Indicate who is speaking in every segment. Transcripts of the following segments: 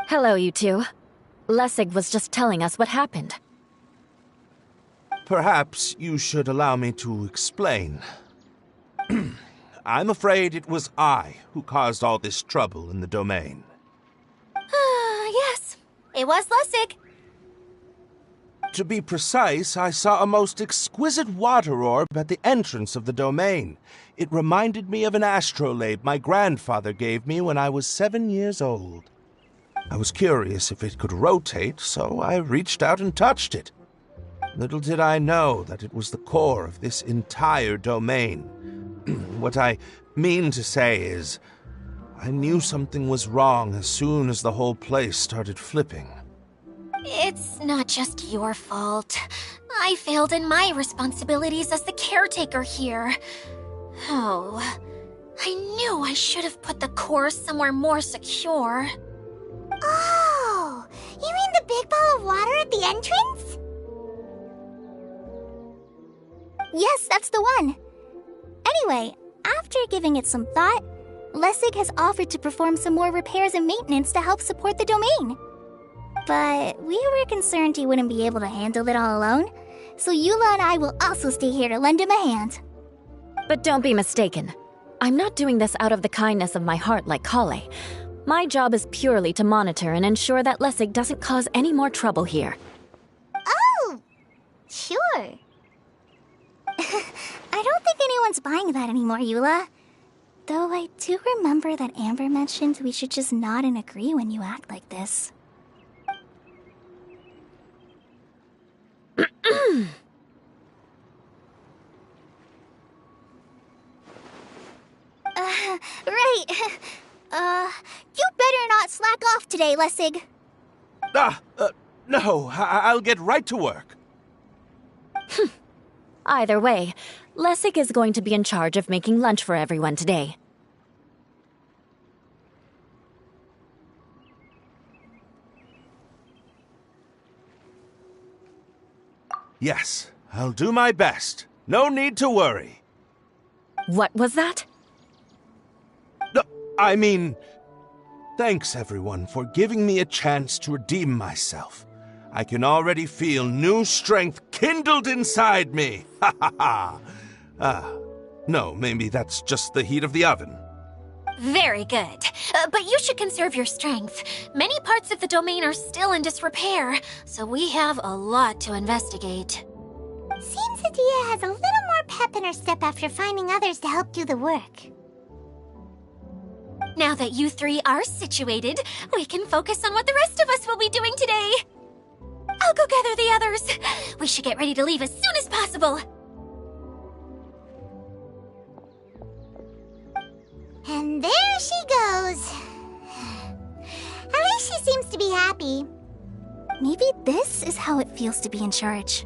Speaker 1: Hello, you two. Lessig was just telling us what happened.
Speaker 2: Perhaps you should allow me to explain. I'm afraid it was I who caused all this trouble in the domain.
Speaker 3: Yes, it was Lessig.
Speaker 2: To be precise, I saw a most exquisite water orb at the entrance of the domain. It reminded me of an astrolabe my grandfather gave me when I was 7 years old. I was curious if it could rotate, so I reached out and touched it. Little did I know that it was the core of this entire domain. What I mean to say is, I knew something was wrong as soon as the whole place started flipping.
Speaker 3: It's not just your fault. I failed in my responsibilities as the caretaker here. Oh, I knew I should have put the core somewhere more secure.
Speaker 4: Oh, you mean the big ball of water at the entrance? Yes, that's the one. Anyway, after giving it some thought, Lessig has offered to perform some more repairs and maintenance to help support the domain. But we were concerned he wouldn't be able to handle it all alone, so Eula and I will also stay here to lend him a hand.
Speaker 1: But don't be mistaken. I'm not doing this out of the kindness of my heart like Kale. My job is purely to monitor and ensure that Lessig doesn't cause any more trouble here.
Speaker 4: Oh, sure. I don't think anyone's buying that anymore, Eula. Though I do remember that Amber mentioned we should just nod and agree when you act like this. Right. You better not slack off today, Lessig.
Speaker 2: No, I'll get right to work.
Speaker 1: Either way, Lessig is going to be in charge of making lunch for everyone today.
Speaker 2: Yes, I'll do my best. No need to worry.
Speaker 1: What was that?
Speaker 2: No, I mean, thanks everyone for giving me a chance to redeem myself. I can already feel new strength kindled inside me. Ha ha ha. No, maybe that's just the heat of the oven.
Speaker 3: Very good. But you should conserve your strength. Many parts of the domain are still in disrepair, so we have a lot to investigate.
Speaker 4: Seems Adia has a little more pep in her step after finding others to help do the work.
Speaker 3: Now that you three are situated, we can focus on what the rest of us will be doing today. I'll go gather the others. We should get ready to leave as soon as possible.
Speaker 4: And there she goes. At least she seems to be happy. Maybe this is how it feels to be in charge.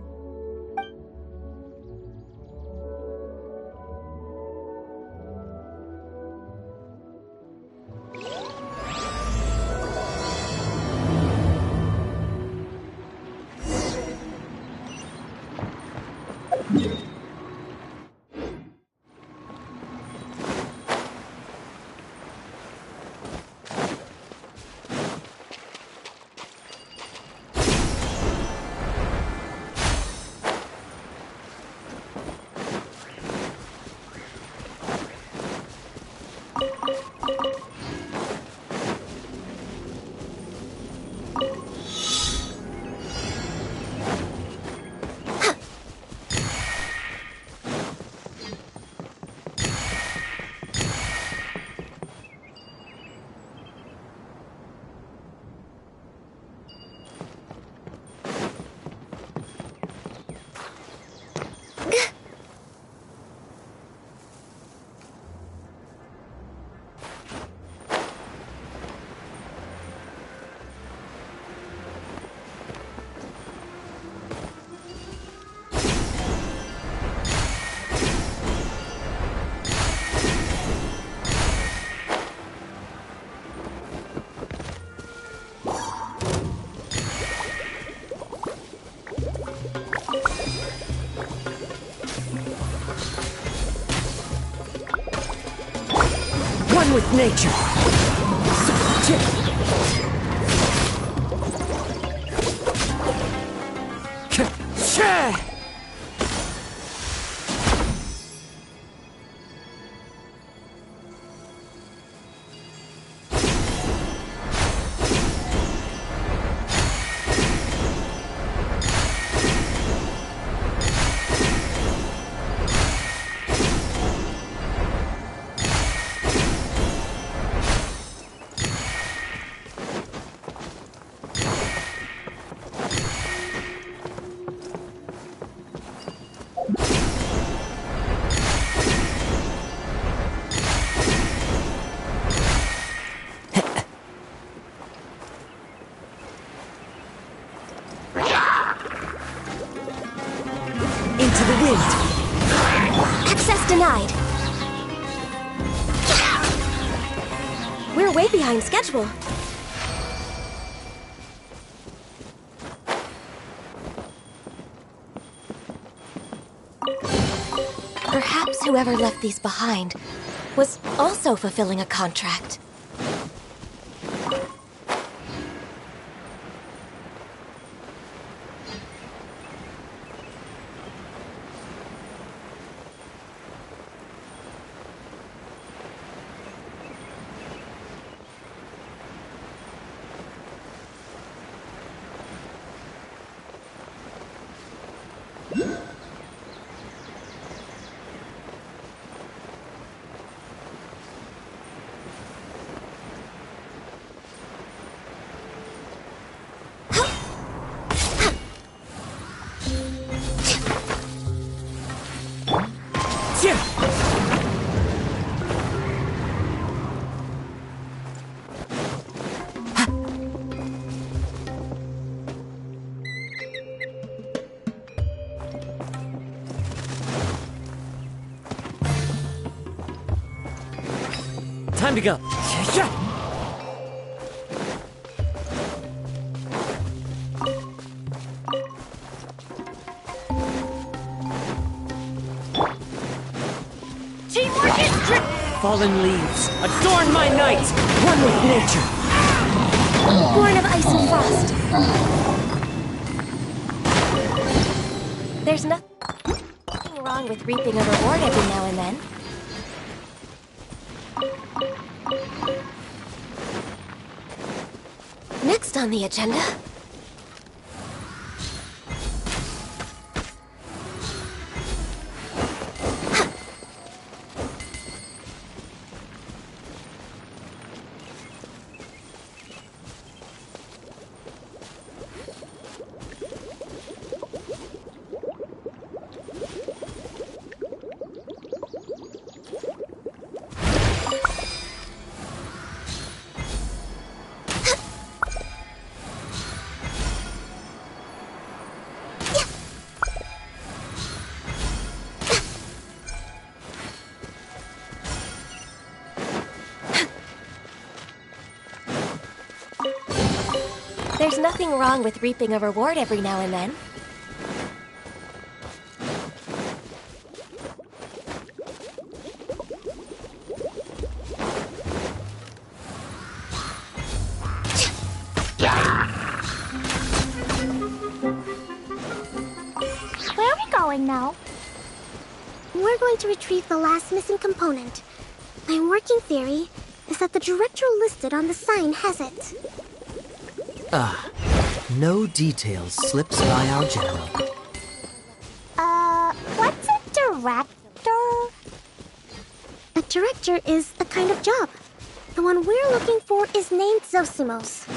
Speaker 5: With nature. Into the wind.
Speaker 3: Access denied.
Speaker 5: We're way behind schedule.
Speaker 3: Perhaps whoever left these behind was also fulfilling a contract.
Speaker 5: Time to go.
Speaker 3: Teamwork is
Speaker 5: Fallen leaves, adorn my night, one with nature.
Speaker 3: born of ice and frost. There's nothing wrong with reaping a reward every now and then. Next on the agenda... There's nothing wrong with reaping a reward every now and then.
Speaker 4: Where are we going now? We're going to retrieve the last missing component. My working theory is that the director listed on the sign has it.
Speaker 6: No details slips by our general.
Speaker 4: What's a director? A director is a kind of job. The one we're looking for is named Zosimos.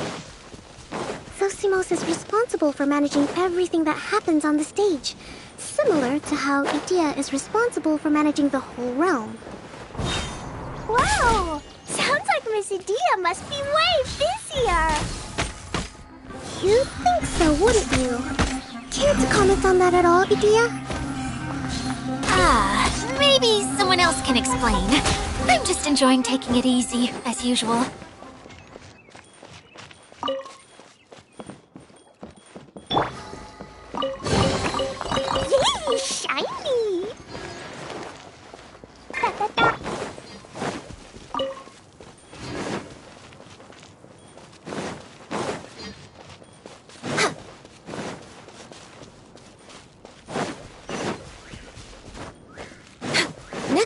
Speaker 4: Zosimos is responsible for managing everything that happens on the stage, similar to how Idea is responsible for managing the whole realm. Wow! Sounds like Miss Idea must be way busier! You'd think so, wouldn't you? Care to comment on that at all, Idea?
Speaker 3: Maybe someone else can explain. I'm just enjoying taking it easy, as usual.
Speaker 4: Yay, shiny! Da-da-da.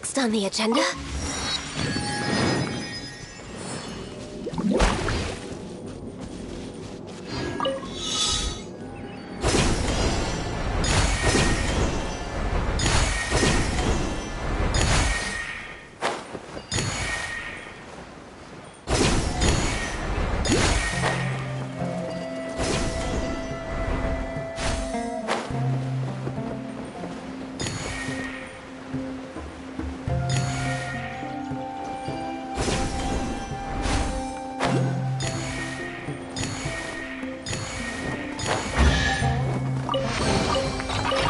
Speaker 3: next on the agenda?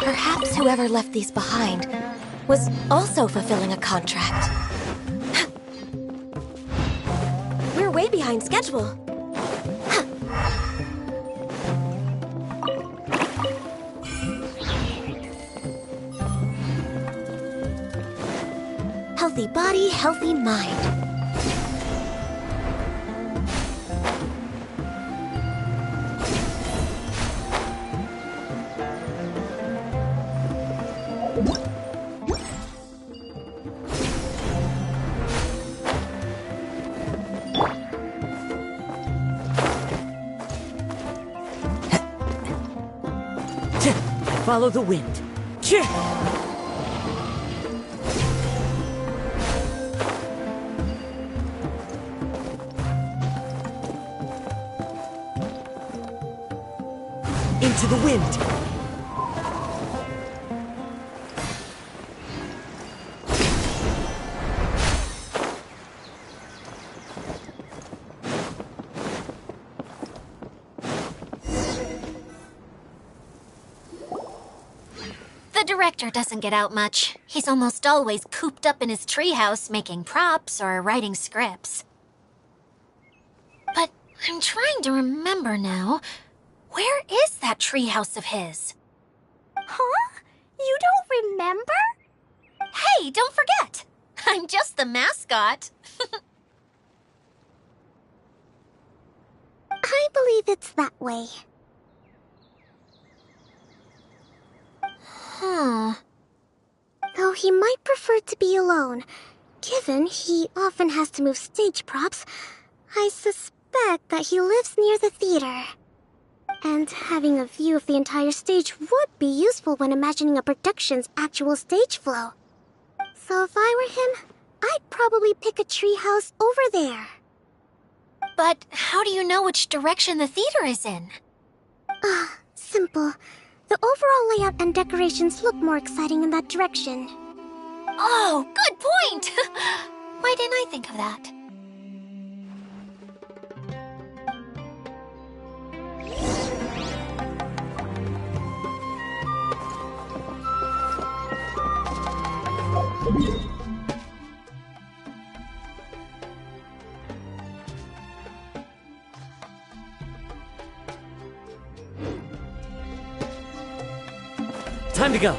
Speaker 3: Perhaps whoever left these behind was also fulfilling a contract. We're way behind schedule. Healthy body, healthy mind.
Speaker 5: Follow the wind. Chih! Into the wind.
Speaker 3: The director doesn't get out much. He's almost always cooped up in his treehouse making props or writing scripts. But I'm trying to remember now. Where is that treehouse of his?
Speaker 4: Huh? You don't remember?
Speaker 3: Hey, don't forget! I'm just the mascot.
Speaker 4: I believe it's that way. Though he might prefer to be alone, given he often has to move stage props, I suspect that he lives near the theater. And having a view of the entire stage would be useful when imagining a production's actual stage flow. So if I were him, I'd probably pick a treehouse over there.
Speaker 3: But how do you know which direction the theater is in?
Speaker 4: Simple. The overall layout and decorations look more exciting in that direction.
Speaker 3: Oh, good point! Why didn't I think of that?
Speaker 5: Time to go.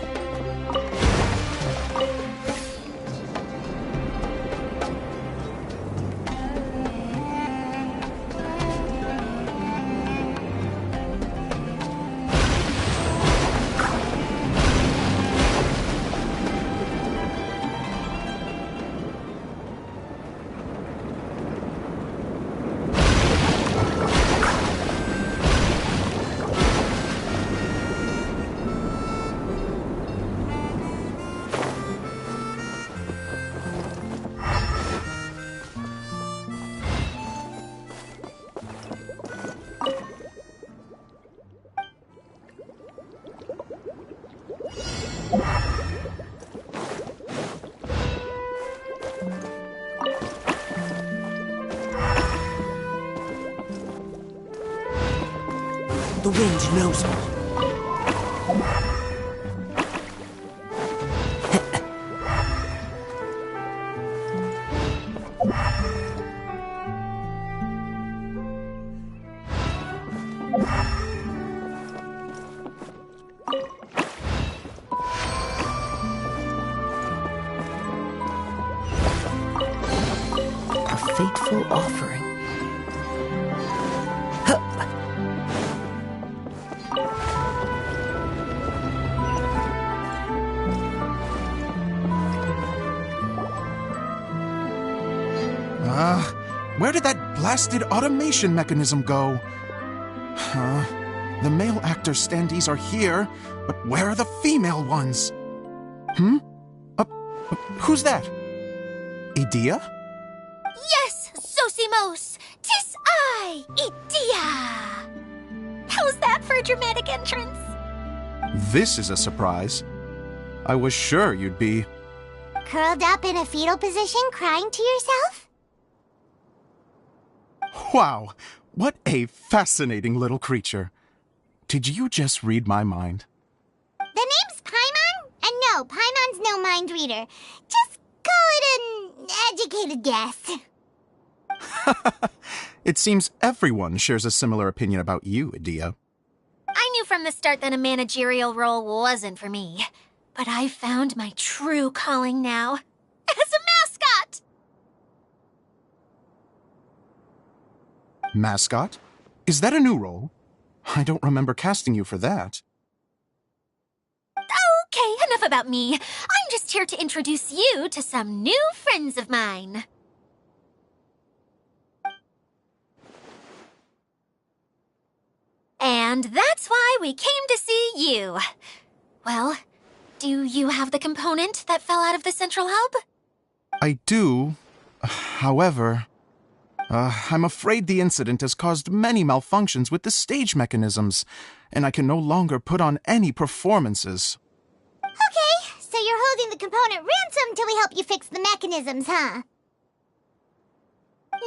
Speaker 5: The wind knows me.
Speaker 6: A fateful offering.
Speaker 7: Where did that blasted automation mechanism go? Huh? The male actor standees are here, but where are the female ones? Who's that? Idea?
Speaker 3: Yes, Zosimos! 'Tis I, Idea! How's that for a dramatic entrance?
Speaker 7: This is a surprise. I was sure you'd be...
Speaker 4: Curled up in a fetal position, crying to yourself?
Speaker 7: Wow, what a fascinating little creature. Did you just read my mind?
Speaker 4: The name's Paimon? And no, Paimon's no mind reader. Just call it an educated guess.
Speaker 7: It seems everyone shares a similar opinion about you, Idea.
Speaker 3: I knew from the start that a managerial role wasn't for me. But I've found my true calling now. As a mascot!
Speaker 7: Mascot? Is that a new role? I don't remember casting you for that.
Speaker 3: Okay, enough about me. I'm just here to introduce you to some new friends of mine. And that's why we came to see you. Well, do you have the component that fell out of the central hub?
Speaker 7: I do. However, I'm afraid the incident has caused many malfunctions with the stage mechanisms, and I can no longer put on any performances.
Speaker 4: Okay, so you're holding the component ransom till we help you fix the mechanisms, huh?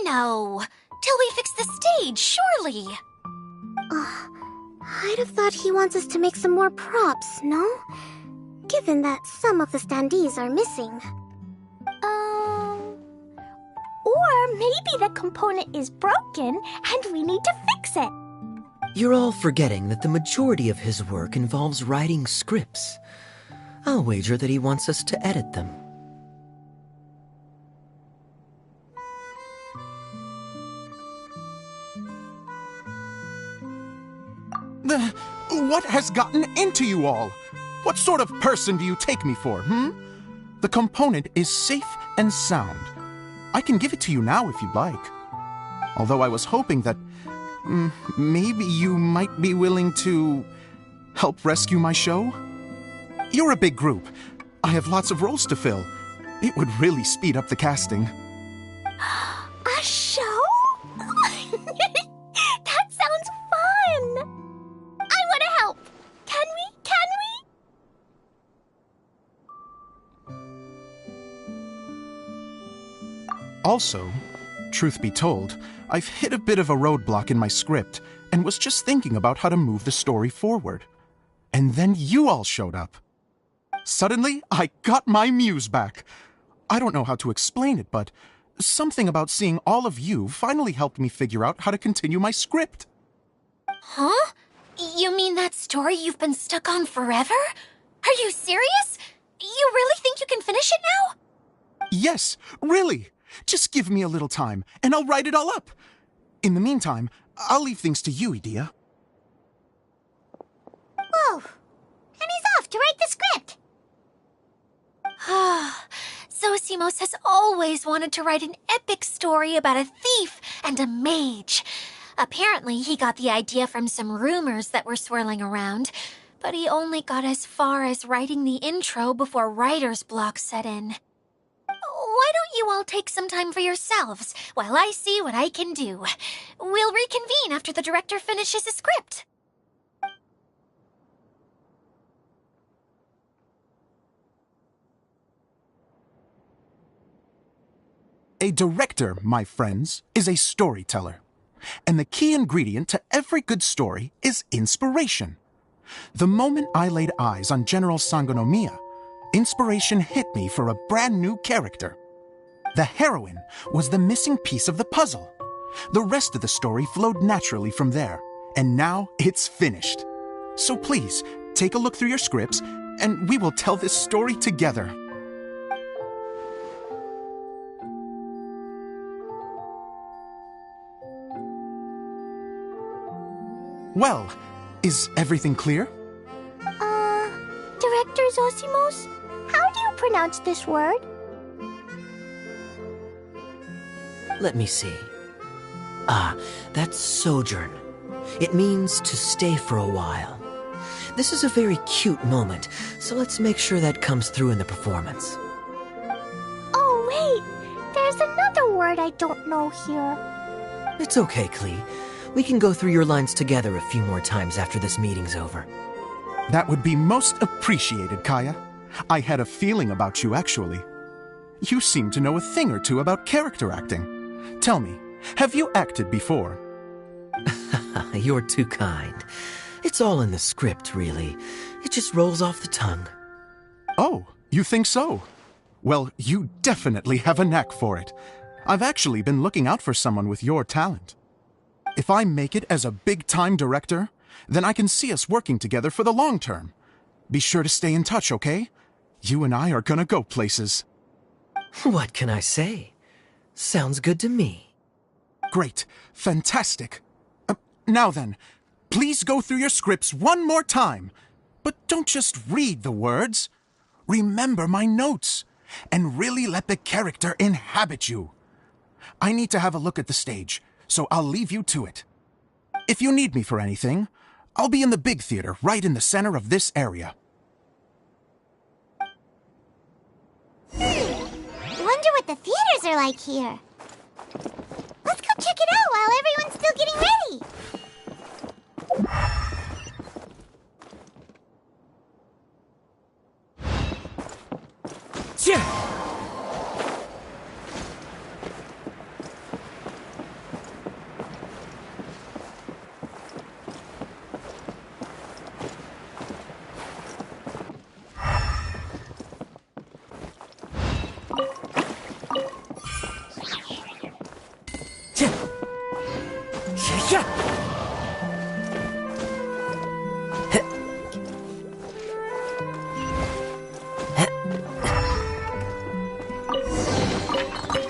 Speaker 3: No, till we fix the stage, surely.
Speaker 4: I'd have thought he wants us to make some more props, no? Given that some of the standees are missing. Or maybe the component is broken and we need to fix it.
Speaker 6: You're all forgetting that the majority of his work involves writing scripts. I'll wager that he wants us to edit them.
Speaker 7: What has gotten into you all? What sort of person do you take me for, The component is safe and sound. I can give it to you now if you'd like. Although I was hoping that maybe you might be willing to help rescue my show? You're a big group. I have lots of roles to fill. It would really speed up the casting.
Speaker 4: A show? That sounds fun! I want to help! Can we?
Speaker 7: Also, truth be told, I've hit a bit of a roadblock in my script and was just thinking about how to move the story forward. And then you all showed up. Suddenly, I got my muse back. I don't know how to explain it, but something about seeing all of you finally helped me figure out how to continue my script.
Speaker 3: Huh? You mean that story you've been stuck on forever? Are you serious? You really think you can finish it now?
Speaker 7: Yes, really. Just give me a little time, and I'll write it all up. In the meantime, I'll leave things to you, Idea.
Speaker 4: Whoa! And he's off to write the script!
Speaker 3: Zosimos has always wanted to write an epic story about a thief and a mage. Apparently, he got the idea from some rumors that were swirling around, but he only got as far as writing the intro before writer's block set in. Why don't you all take some time for yourselves while I see what I can do? We'll reconvene after the director finishes his script.
Speaker 7: A director, my friends, is a storyteller. And the key ingredient to every good story is inspiration. The moment I laid eyes on General Sangonomiya, inspiration hit me for a brand new character. The heroine was the missing piece of the puzzle. The rest of the story flowed naturally from there, and now it's finished. So please, take a look through your scripts, and we will tell this story together. Well, is everything clear?
Speaker 4: Director Zosimos, how do you pronounce this word?
Speaker 6: Let me see. That's sojourn. It means to stay for a while. This is a very cute moment, so let's make sure that comes through in the performance.
Speaker 4: Oh, wait! There's another word I don't know here.
Speaker 6: It's okay, Klee. We can go through your lines together a few more times after this meeting's over.
Speaker 7: That would be most appreciated, Kaya. I had a feeling about you, actually. You seem to know a thing or two about character acting. Tell me, have you acted before?
Speaker 6: You're too kind. It's all in the script, really. It just rolls off the tongue.
Speaker 7: Oh, you think so? Well, you definitely have a knack for it. I've actually been looking out for someone with your talent. If I make it as a big-time director, then I can see us working together for the long term. Be sure to stay in touch, okay? You and I are gonna go places.
Speaker 6: What can I say? Sounds good to me.
Speaker 7: Great. Fantastic. Now then, please go through your scripts one more time. But don't just read the words. Remember my notes, and really let the character inhabit you. I need to have a look at the stage, so I'll leave you to it. If you need me for anything, I'll be in the big theater right in the center of this area.
Speaker 4: Wonder what the theaters are like here. Let's go check it out while everyone's still getting ready.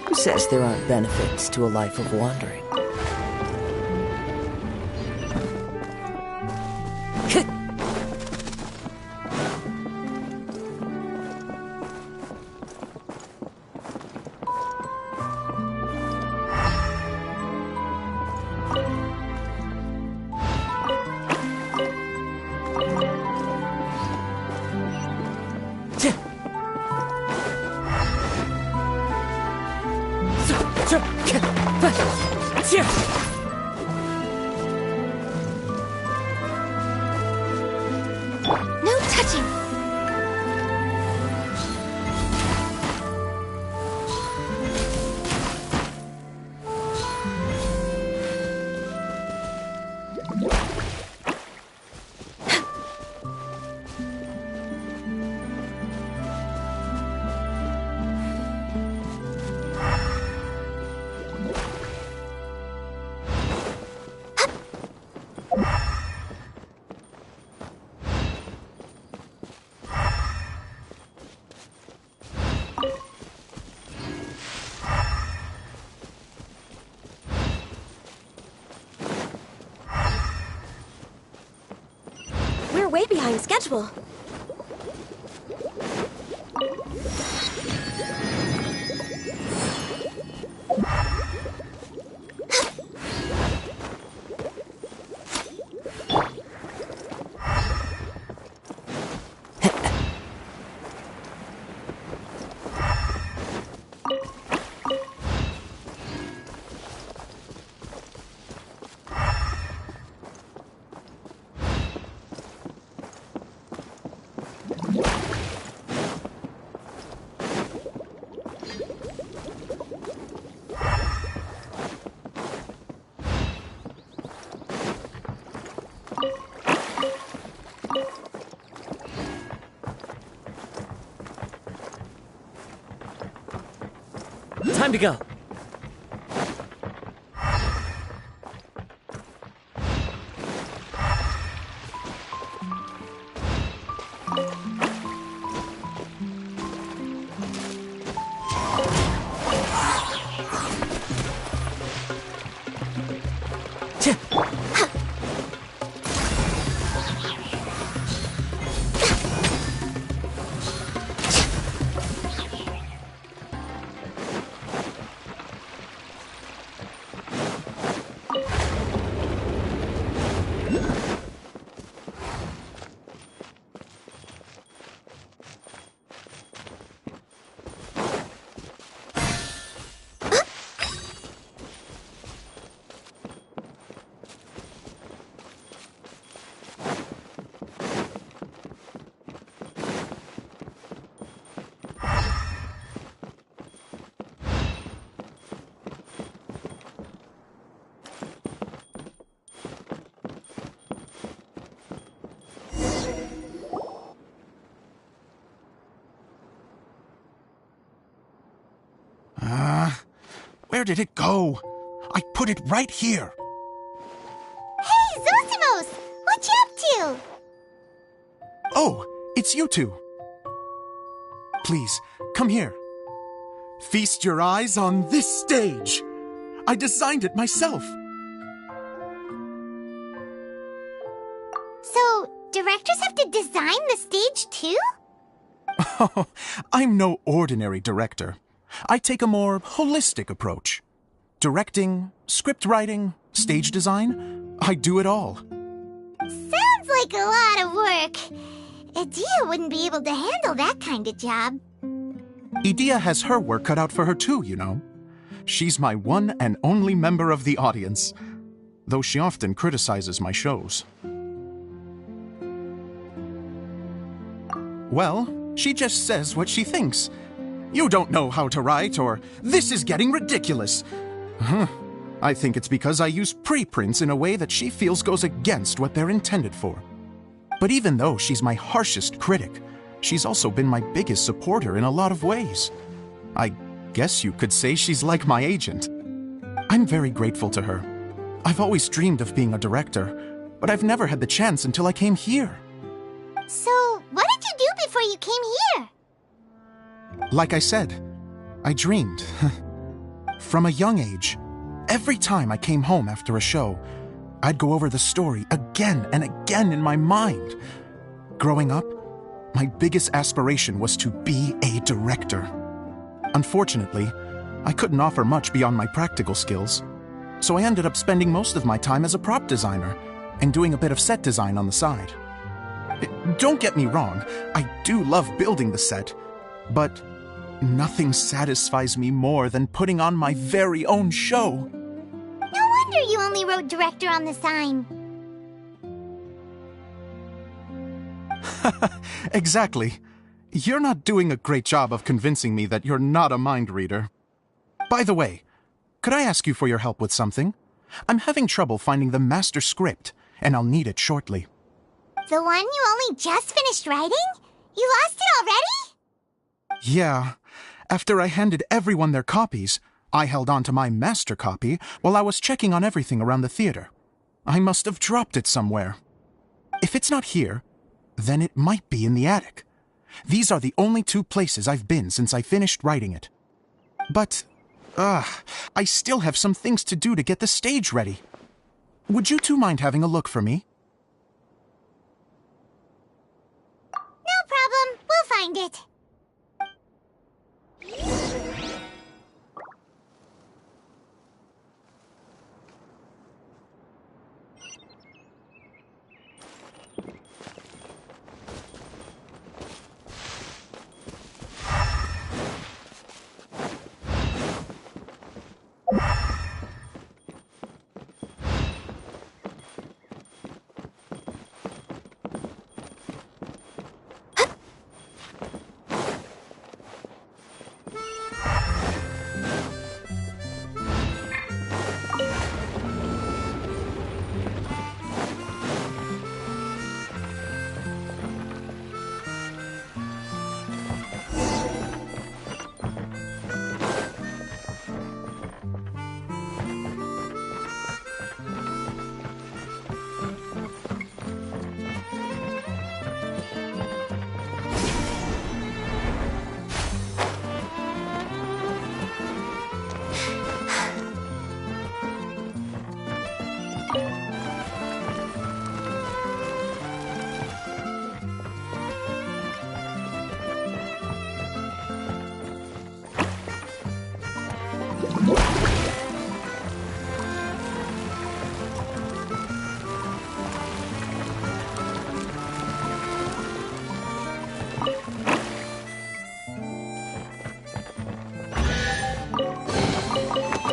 Speaker 5: Who says there aren't benefits to a life of wandering?
Speaker 4: No touching.
Speaker 3: We're way behind schedule.
Speaker 5: Time to go.
Speaker 7: Where did it go? I put it right here.
Speaker 4: Hey, Zosimos! What you up to?
Speaker 7: Oh, it's you two. Please, come here. Feast your eyes on this stage. I designed it myself.
Speaker 4: So, directors have to design the stage too?
Speaker 7: Oh, I'm no ordinary director. I take a more holistic approach. Directing, script writing, stage design, I do it all.
Speaker 4: Sounds like a lot of work. Edea wouldn't be able to handle that kind of job.
Speaker 7: Edea has her work cut out for her too, you know. She's my one and only member of the audience, though she often criticizes my shows. Well, she just says what she thinks. You don't know how to write, or this is getting ridiculous. I think it's because I use preprints in a way that she feels goes against what they're intended for. But even though she's my harshest critic, she's also been my biggest supporter in a lot of ways. I guess you could say she's like my agent. I'm very grateful to her. I've always dreamed of being a director, but I've never had the chance until I came here.
Speaker 4: So, what did you do before you came here?
Speaker 7: Like I said, I dreamed. From a young age, every time I came home after a show, I'd go over the story again and again in my mind. Growing up, my biggest aspiration was to be a director. Unfortunately, I couldn't offer much beyond my practical skills, so I ended up spending most of my time as a prop designer and doing a bit of set design on the side. Don't get me wrong, I do love building the set, but nothing satisfies me more than putting on my very own show.
Speaker 4: No wonder you only wrote director on the sign.
Speaker 7: Exactly. You're not doing a great job of convincing me that you're not a mind reader. By the way, could I ask you for your help with something? I'm having trouble finding the master script, and I'll need it shortly.
Speaker 4: The one you only just finished writing? You lost it already?
Speaker 7: Yeah. After I handed everyone their copies, I held on to my master copy while I was checking on everything around the theater. I must have dropped it somewhere. If it's not here, then it might be in the attic. These are the only two places I've been since I finished writing it. But, I still have some things to do to get the stage ready. Would you two mind having a look for me?
Speaker 4: No problem. We'll find it.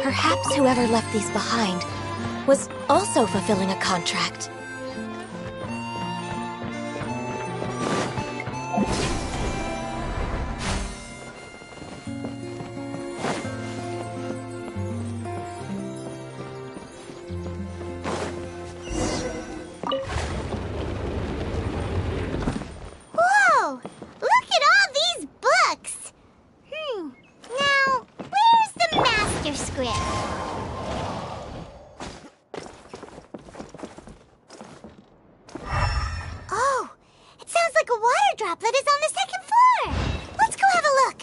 Speaker 3: Perhaps whoever left these behind was also fulfilling a contract.
Speaker 4: Whoa! Look at all these books! Now, where's the master script? droplet is on the second floor! Let's go have a look!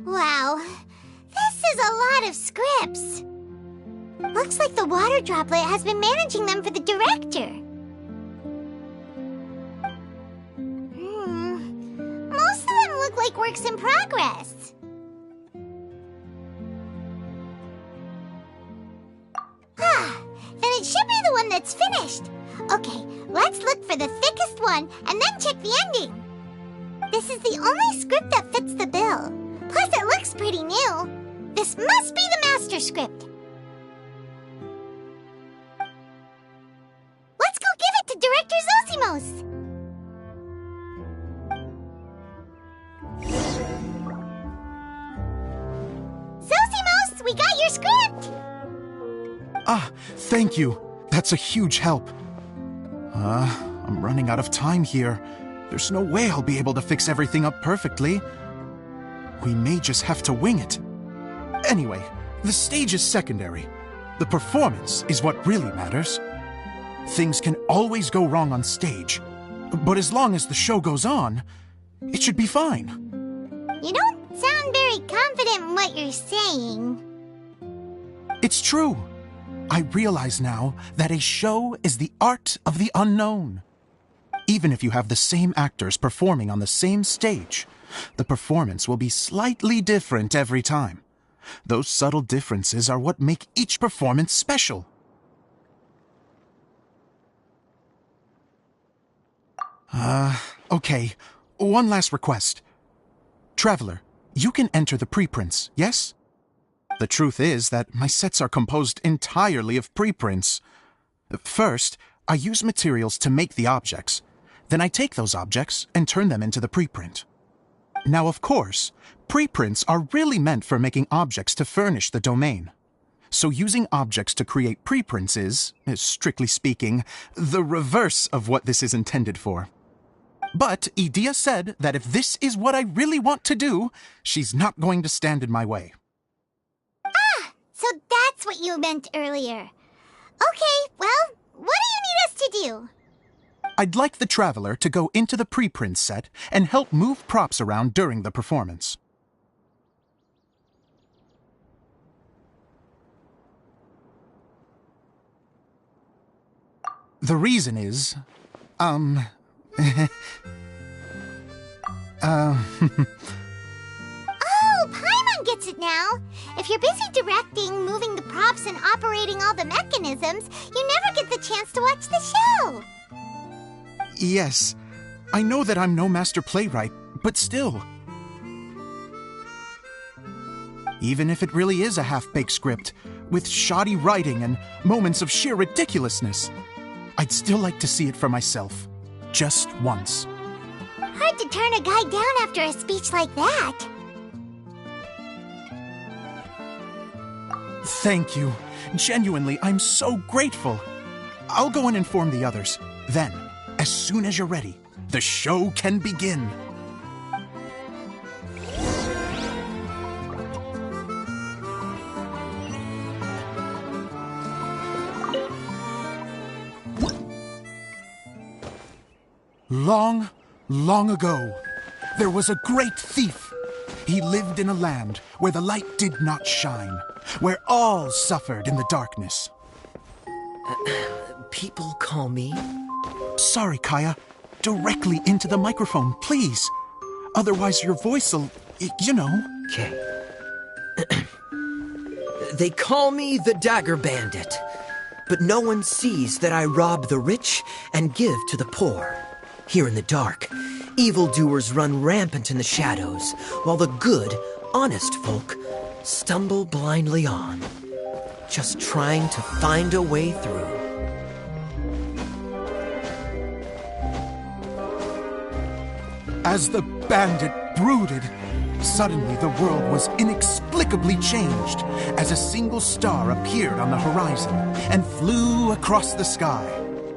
Speaker 4: Wow, this is a lot of scripts. Looks like the water droplet has been managing them for the director. Most of them look like works in progress. Then it should be the one that's finished. Okay, let's look for the thickest one and then check the ending. This is the only script that fits the bill. Plus, it looks pretty new. This must be the master script. Let's go give it to Director Zosimos. Zosimos, we got your script!
Speaker 7: Ah, thank you. That's a huge help. I'm running out of time here. There's no way I'll be able to fix everything up perfectly. We may just have to wing it. Anyway, the stage is secondary. The performance is what really matters. Things can always go wrong on stage, but as long as the show goes on, it should be fine.
Speaker 4: You don't sound very confident in what you're saying.
Speaker 7: It's true. I realize now that a show is the art of the unknown. Even if you have the same actors performing on the same stage, the performance will be slightly different every time. Those subtle differences are what make each performance special. Okay. One last request. Traveler, you can enter the preprints, yes? The truth is that my sets are composed entirely of preprints. First, I use materials to make the objects. Then I take those objects and turn them into the preprint. Now, of course, preprints are really meant for making objects to furnish the domain. So using objects to create preprints is, strictly speaking, the reverse of what this is intended for. But Edea said that if this is what I really want to do, she's not going to stand in my way.
Speaker 4: Ah, so that's what you meant earlier. Okay, well, what do you need us to do?
Speaker 7: I'd like the Traveler to go into the preprint set and help move props around during the performance. The reason is, Oh,
Speaker 4: Paimon gets it now. If you're busy directing, moving the props, and operating all the mechanisms, you never get the chance to watch the show.
Speaker 7: Yes, I know that I'm no master playwright, but still. Even if it really is a half-baked script, with shoddy writing and moments of sheer ridiculousness, I'd still like to see it for myself, just once.
Speaker 4: Hard to turn a guy down after a speech like that.
Speaker 7: Thank you. Genuinely, I'm so grateful. I'll go and inform the others. Then, as soon as you're ready, the show can begin. Long, long ago, there was a great thief. He lived in a land where the light did not shine, where all suffered in the darkness.
Speaker 6: People call me...
Speaker 7: Sorry, Kaya. Directly into the microphone, please. Otherwise your voice'll, you know...
Speaker 6: Okay. They call me the Dagger Bandit, but no one sees that I rob the rich and give to the poor. Here in the dark, evildoers run rampant in the shadows, while the good, honest folk stumble blindly on, just trying to find a way through.
Speaker 7: As the bandit brooded, suddenly the world was inexplicably changed as a single star appeared on the horizon and flew across the sky.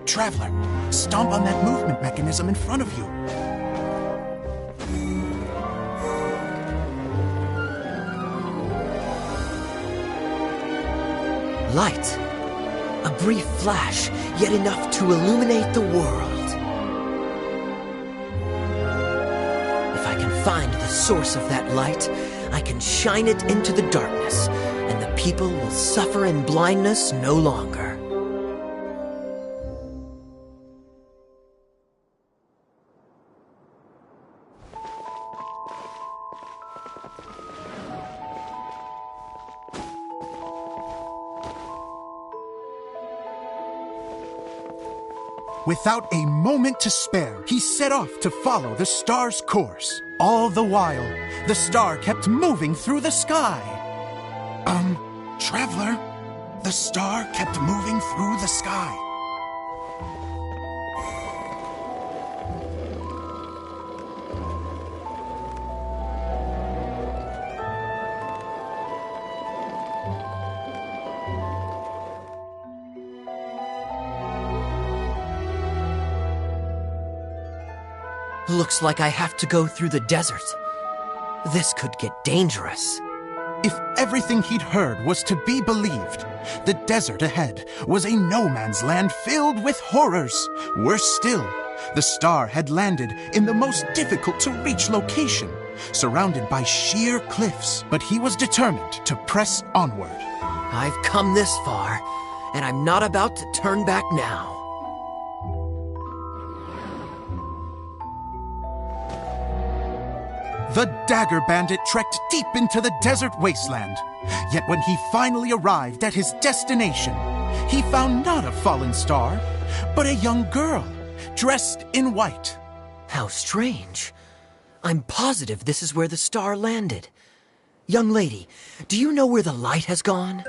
Speaker 7: Traveler, stomp on that movement mechanism in front of you.
Speaker 6: Light. A brief flash, yet enough to illuminate the world. If I can find the source of that light, I can shine it into the darkness, and the people will suffer in blindness no longer.
Speaker 7: Without a moment to spare, he set off to follow the star's course. All the while, the star kept moving through the sky. Traveler, the star kept moving through the sky.
Speaker 6: Looks like I have to go through the desert. This could get dangerous.
Speaker 7: If everything he'd heard was to be believed, the desert ahead was a no-man's land filled with horrors. Worse still, the star had landed in the most difficult-to-reach location, surrounded by sheer cliffs. But he was determined to press onward.
Speaker 6: I've come this far, and I'm not about to turn back now.
Speaker 7: The Dagger Bandit trekked deep into the desert wasteland. Yet when he finally arrived at his destination, he found not a fallen star, but a young girl, dressed in white.
Speaker 6: How strange. I'm positive this is where the star landed. Young lady, do you know where the light has gone?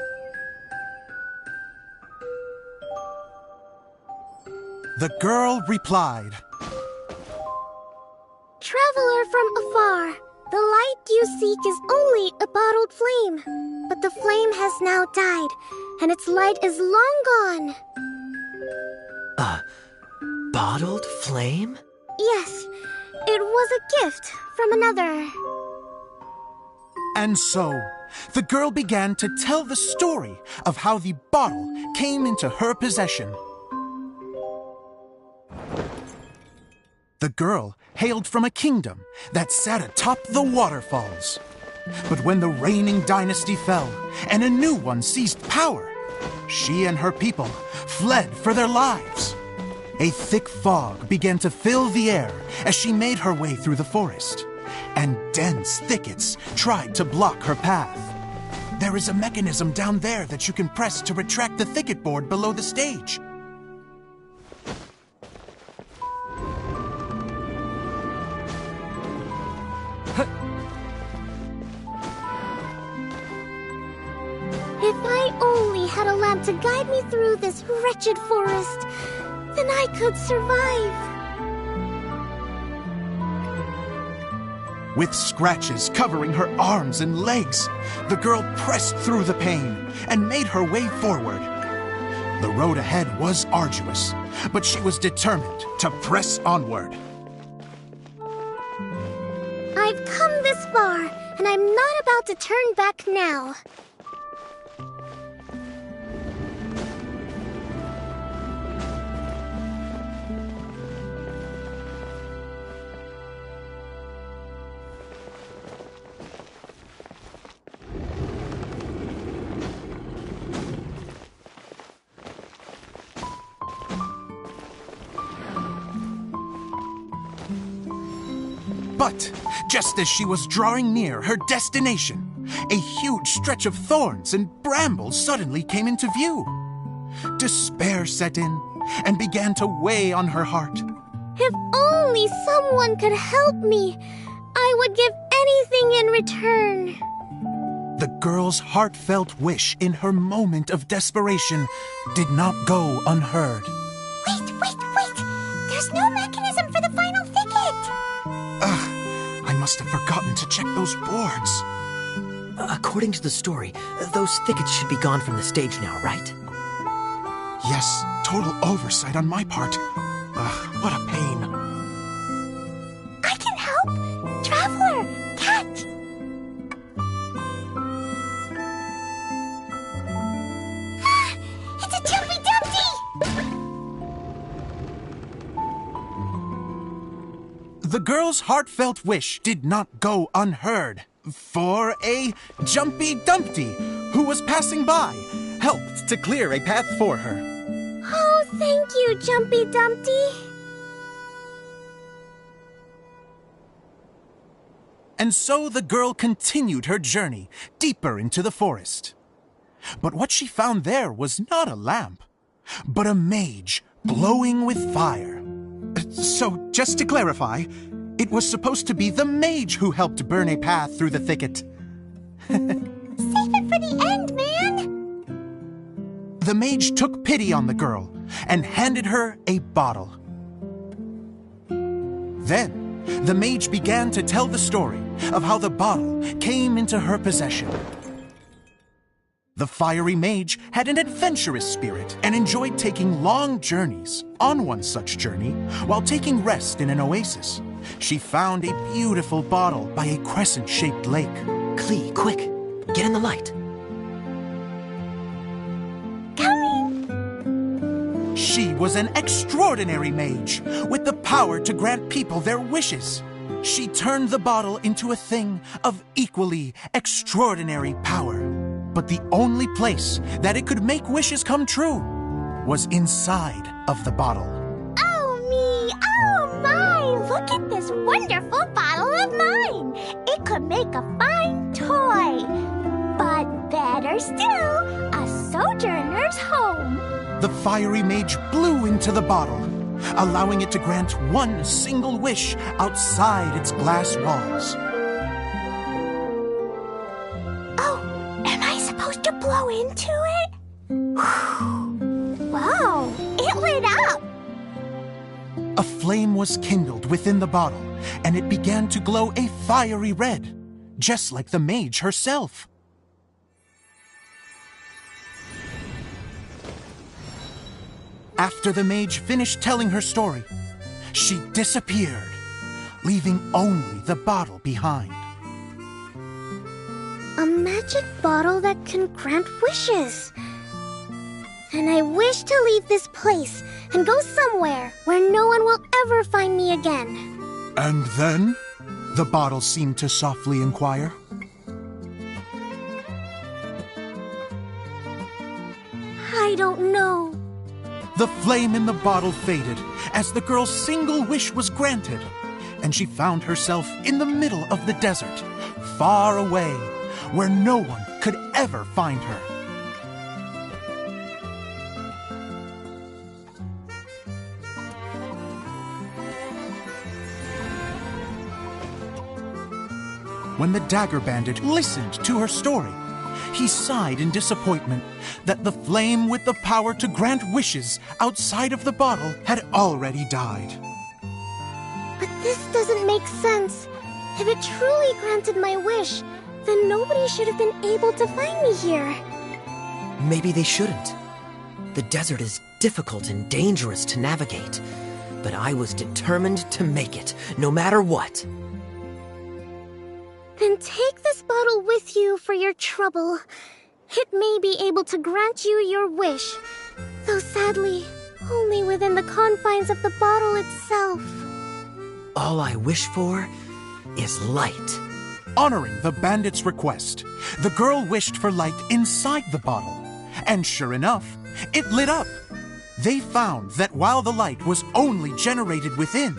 Speaker 7: The girl replied,
Speaker 8: Traveler from afar, the light you seek is only a bottled flame. But the flame has now died, and its light is long gone.
Speaker 6: A bottled flame?
Speaker 8: Yes, it was a gift from another.
Speaker 7: And so, the girl began to tell the story of how the bottle came into her possession. The girl hailed from a kingdom that sat atop the waterfalls. But when the reigning dynasty fell and a new one seized power, she and her people fled for their lives. A thick fog began to fill the air as she made her way through the forest, and dense thickets tried to block her path. There is a mechanism down there that you can press to retract the thicket board below the stage.
Speaker 8: If I only had a lamp to guide me through this wretched forest, then I could survive.
Speaker 7: With scratches covering her arms and legs, the girl pressed through the pain and made her way forward. The road ahead was arduous, but she was determined to press onward.
Speaker 8: I've come this far, and I'm not about to turn back now.
Speaker 7: But just as she was drawing near her destination, a huge stretch of thorns and brambles suddenly came into view. Despair set in and began to weigh on her heart.
Speaker 8: If only someone could help me, I would give anything in return.
Speaker 7: The girl's heartfelt wish in her moment of desperation did not go unheard.
Speaker 4: Wait! There's no mechanism for the final thicket!
Speaker 7: I must have forgotten to check those boards.
Speaker 6: According to the story, those thickets should be gone from the stage now, right?
Speaker 7: Yes, total oversight on my part. What a pain.
Speaker 4: I can help! Traveler! Catch! It's a Jumpy Dumpty!
Speaker 7: The girl's heartfelt wish did not go unheard, for a Jumpy Dumpty, who was passing by, helped to clear a path for her.
Speaker 8: Oh, thank you, Jumpy Dumpty.
Speaker 7: And so the girl continued her journey deeper into the forest. But what she found there was not a lamp, but a mage glowing with fire. So, just to clarify, it was supposed to be the mage who helped burn a path through the thicket.
Speaker 4: Save it for the end, man!
Speaker 7: The mage took pity on the girl and handed her a bottle. Then, the mage began to tell the story of how the bottle came into her possession. The fiery mage had an adventurous spirit and enjoyed taking long journeys. On one such journey, while taking rest in an oasis, she found a beautiful bottle by a crescent-shaped lake.
Speaker 6: Klee, quick! Get in the light!
Speaker 7: She was an extraordinary mage, with the power to grant people their wishes. She turned the bottle into a thing of equally extraordinary power. But the only place that it could make wishes come true was inside of the bottle.
Speaker 8: Oh me! Oh my! Look at this wonderful bottle of mine! It could make a fine toy! But better still, a sojourner's home!
Speaker 7: The fiery mage blew into the bottle, allowing it to grant one single wish outside its glass walls.
Speaker 8: Oh, am I supposed to blow into it? Wow, it lit up!
Speaker 7: A flame was kindled within the bottle, and it began to glow a fiery red, just like the mage herself. After the mage finished telling her story, she disappeared, leaving only the bottle behind.
Speaker 8: A magic bottle that can grant wishes. And I wish to leave this place and go somewhere where no one will ever find me again.
Speaker 7: And then? The bottle seemed to softly inquire.
Speaker 8: I don't know.
Speaker 7: The flame in the bottle faded as the girl's single wish was granted, and she found herself in the middle of the desert, far away, where no one could ever find her. When the Dagger Bandit listened to her story, he sighed in disappointment that the flame with the power to grant wishes outside of the bottle had already died.
Speaker 8: But this doesn't make sense. If it truly granted my wish, then nobody should have been able to find me here.
Speaker 6: Maybe they shouldn't. The desert is difficult and dangerous to navigate, but I was determined to make it, no matter what.
Speaker 8: Then take this bottle with you for your trouble. It may be able to grant you your wish, though sadly, only within the confines of the bottle itself.
Speaker 6: All I wish for is light.
Speaker 7: Honoring the bandit's request, the girl wished for light inside the bottle, and sure enough, it lit up. They found that while the light was only generated within,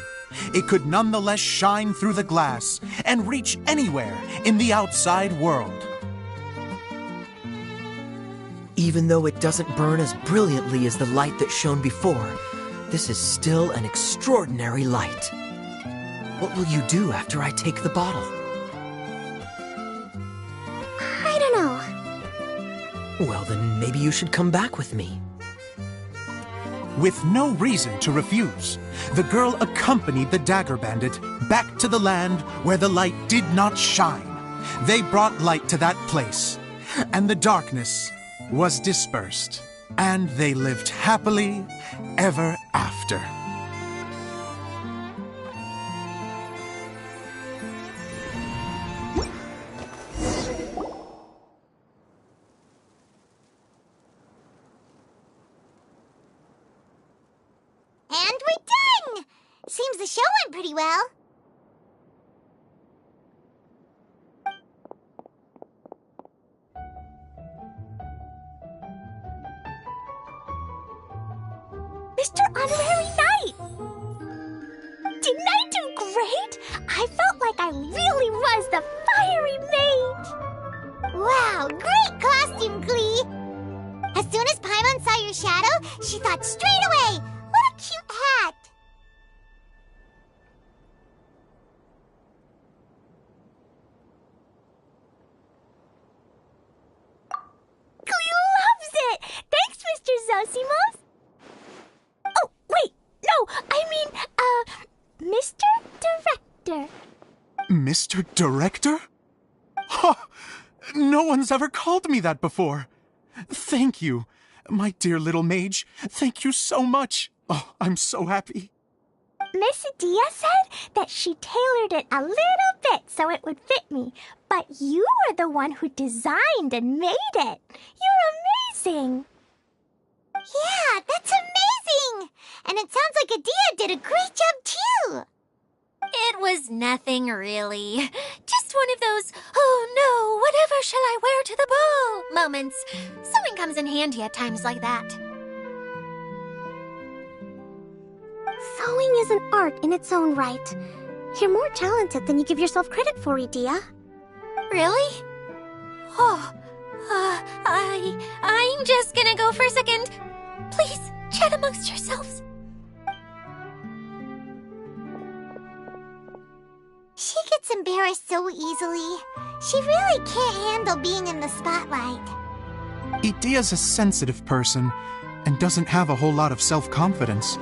Speaker 7: it could nonetheless shine through the glass and reach anywhere in the outside world.
Speaker 6: Even though it doesn't burn as brilliantly as the light that shone before, this is still an extraordinary light. What will you do after I take the bottle?
Speaker 8: I don't know.
Speaker 6: Well, then maybe you should come back with me.
Speaker 7: With no reason to refuse, the girl accompanied the Dagger Bandit back to the land where the light did not shine. They brought light to that place, and the darkness was dispersed, and they lived happily ever after.
Speaker 8: And we're done! Seems the show went pretty well. Mr. Honorary Knight! Didn't I do great? I felt like I really was the fiery mage! Wow, great costume, Glee! As soon as Paimon saw your shadow, she thought straight away, what a cute hat! Glee loves it! Thanks, Mr. Zosimos! Oh, wait, no, I mean, Mr. Director.
Speaker 7: Mr. Director? Huh, no one's ever called me that before. Thank you, my dear little mage. Thank you so much. Oh, I'm so happy.
Speaker 8: Miss Adia said that she tailored it a little bit so it would fit me, but you were the one who designed and made it. You're amazing. Yeah, that's amazing! And it sounds like Adia did a great job too!
Speaker 3: It was nothing really. Just one of those, oh no, whatever shall I wear to the ball moments. Sewing comes in handy at times like that.
Speaker 8: Sewing is an art in its own right. You're more talented than you give yourself credit for, Adia.
Speaker 3: Really? Oh, I'm just gonna go for a second. Please, chat amongst yourselves.
Speaker 8: She gets embarrassed so easily. She really can't handle being in the spotlight.
Speaker 7: Idia's a sensitive person and doesn't have a whole lot of self-confidence.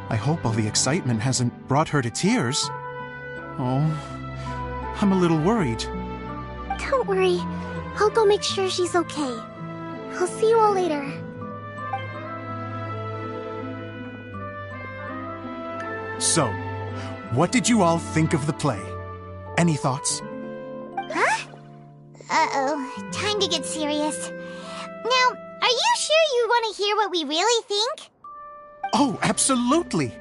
Speaker 7: I hope all the excitement hasn't brought her to tears. Oh, I'm a little worried.
Speaker 8: Don't worry. I'll go make sure she's okay. I'll see you all later.
Speaker 7: So, what did you all think of the play? Any thoughts?
Speaker 8: Huh? Uh-oh. Time to get serious. Now, are you sure you want to hear what we really think?
Speaker 7: Oh, absolutely!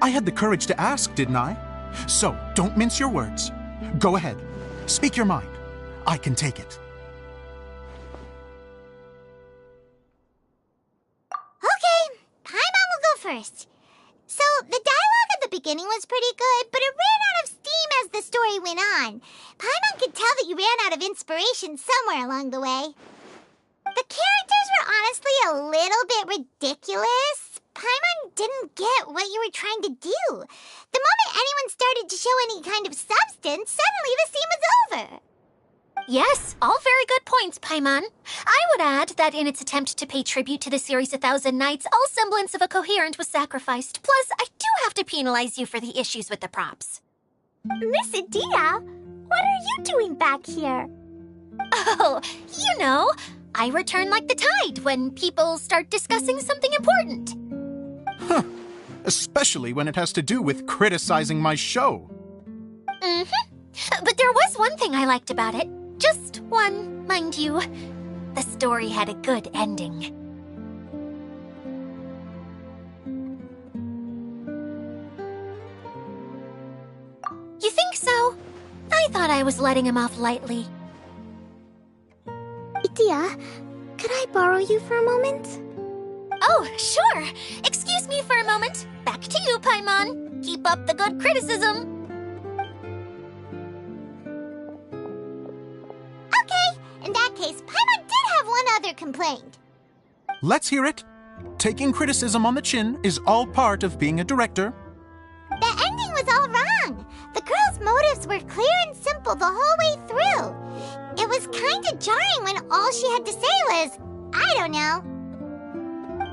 Speaker 7: I had the courage to ask, didn't I? So, don't mince your words. Go ahead. Speak your mind. I can take it.
Speaker 8: Okay, Paimon will go first. So, the dialogue at the beginning was pretty good, but it ran out of steam as the story went on. Paimon could tell that you ran out of inspiration somewhere along the way. The characters were honestly a little bit ridiculous. Paimon didn't get what you were trying to do. The moment anyone started to show any kind of substance, suddenly the scene was over.
Speaker 3: Yes, all very good points, Paimon. I would add that in its attempt to pay tribute to the series 1,000 Nights, all semblance of a coherent was sacrificed. Plus, I do have to penalize you for the issues with the props.
Speaker 8: Miss Adia, what are you doing back here?
Speaker 3: Oh, you know, I return like the tide when people start discussing something important.
Speaker 7: Huh. Especially when it has to do with criticizing my show.
Speaker 3: But there was one thing I liked about it. Just one, mind you. The story had a good ending. You think so? I thought I was letting him off lightly.
Speaker 8: Adia, could I borrow you for a moment?
Speaker 3: Oh, sure. Excuse me for a moment. Back to you, Paimon. Keep up the good criticism.
Speaker 8: Okay, in that case, Paimon did have one other complaint.
Speaker 7: Let's hear it. Taking criticism on the chin is all part of being a director.
Speaker 8: The ending was all wrong. The girl's motives were clear and simple the whole way through. It was kinda jarring when all she had to say was, I don't know.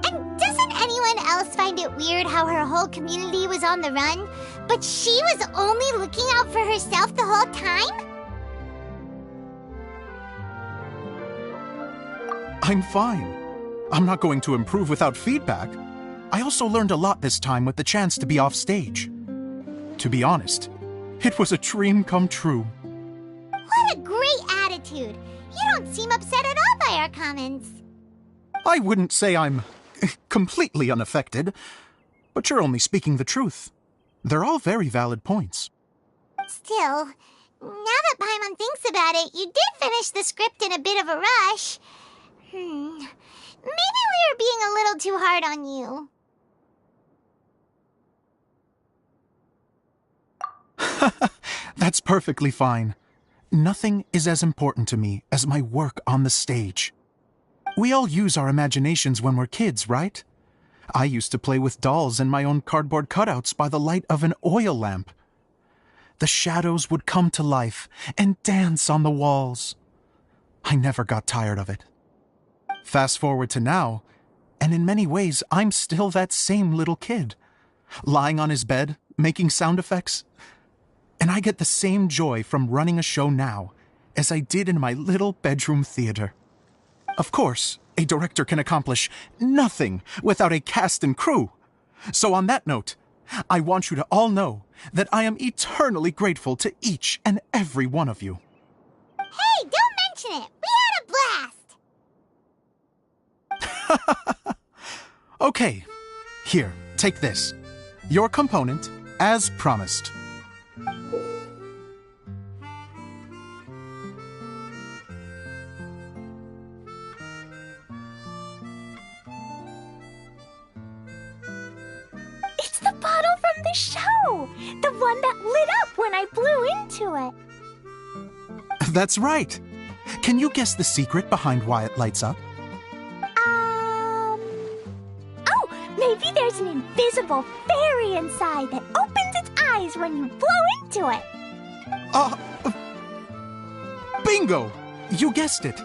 Speaker 8: And doesn't anyone else find it weird how her whole community was on the run, but she was only looking out for herself the whole time?
Speaker 7: I'm fine. I'm not going to improve without feedback. I also learned a lot this time with the chance to be off stage. To be honest, it was a dream come true.
Speaker 8: What a great attitude. You don't seem upset at all by our comments.
Speaker 7: I wouldn't say I'm completely unaffected, but you're only speaking the truth. They're all very valid points.
Speaker 8: Still, now that Paimon thinks about it, you did finish the script in a bit of a rush. Maybe we were being a little too hard on you.
Speaker 7: That's perfectly fine. Nothing is as important to me as my work on the stage. We all use our imaginations when we're kids, right? I used to play with dolls and my own cardboard cutouts by the light of an oil lamp. The shadows would come to life and dance on the walls. I never got tired of it. Fast forward to now, and in many ways, I'm still that same little kid, lying on his bed, making sound effects. And I get the same joy from running a show now as I did in my little bedroom theater. Of course, a director can accomplish nothing without a cast and crew. So on that note, I want you to all know that I am eternally grateful to each and every one of you.
Speaker 8: Hey, don't mention it. We had a blast.
Speaker 7: Okay, here, take this. Your component, as promised.
Speaker 8: It's the bottle from the show. The one that lit up when I blew into it.
Speaker 7: That's right. Can you guess the secret behind why it lights up?
Speaker 8: Oh, maybe there's an invisible fairy inside that opens its eyes when you blow into it.
Speaker 7: Bingo! You guessed it.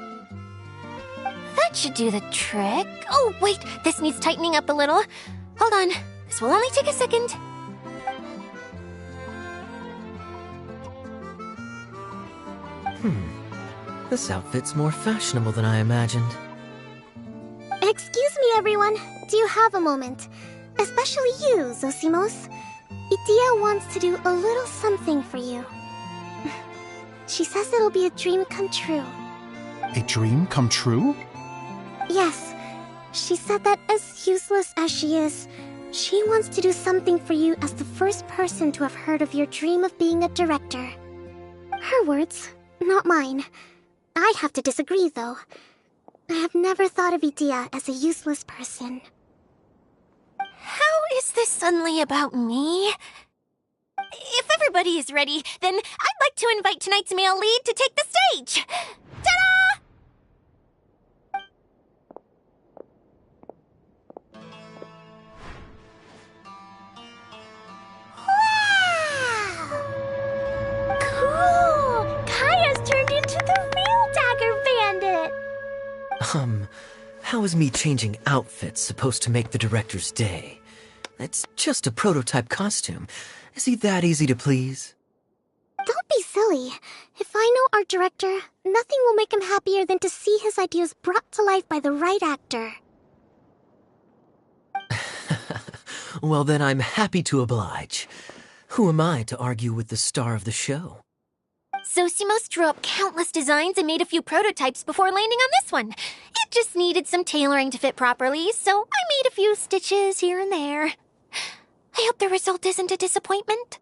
Speaker 3: That should do the trick. Oh, wait, this needs tightening up a little. Hold on, this will only take a second.
Speaker 6: This outfit's more fashionable than I imagined.
Speaker 4: Excuse me, everyone. Do you have a moment? Especially you, Zosimos. Idia wants to do a little something for you. She says it'll be a dream come true.
Speaker 7: A dream come true?
Speaker 4: Yes. She said that as useless as she is, she wants to do something for you as the first person to have heard of your dream of being a director. Her words, not mine. I'd have to disagree, though. I have never thought of Idia as a useless person.
Speaker 3: How is this suddenly about me? If everybody is ready, then I'd like to invite tonight's male lead to take the stage. Ta-da!
Speaker 8: Wow! Cool! Kaya's turned into the real Dagger Bandit!
Speaker 6: How is me changing outfits supposed to make the director's day? It's just a prototype costume. Is he that easy to please?
Speaker 4: Don't be silly. If I know our director, nothing will make him happier than to see his ideas brought to life by the right actor.
Speaker 6: Well, then I'm happy to oblige. Who am I to argue with the star of the show?
Speaker 3: Zosimos drew up countless designs and made a few prototypes before landing on this one. It just needed some tailoring to fit properly, so I made a few stitches here and there. I hope the result isn't a disappointment.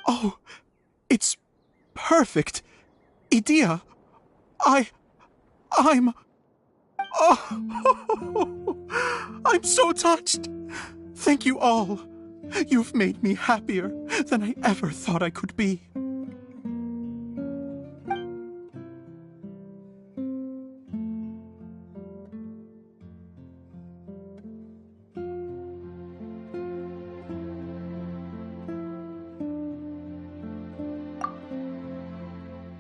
Speaker 7: Oh, it's perfect. Idia, I'm... Oh, I'm so touched. Thank you all. You've made me happier than I ever thought I could be.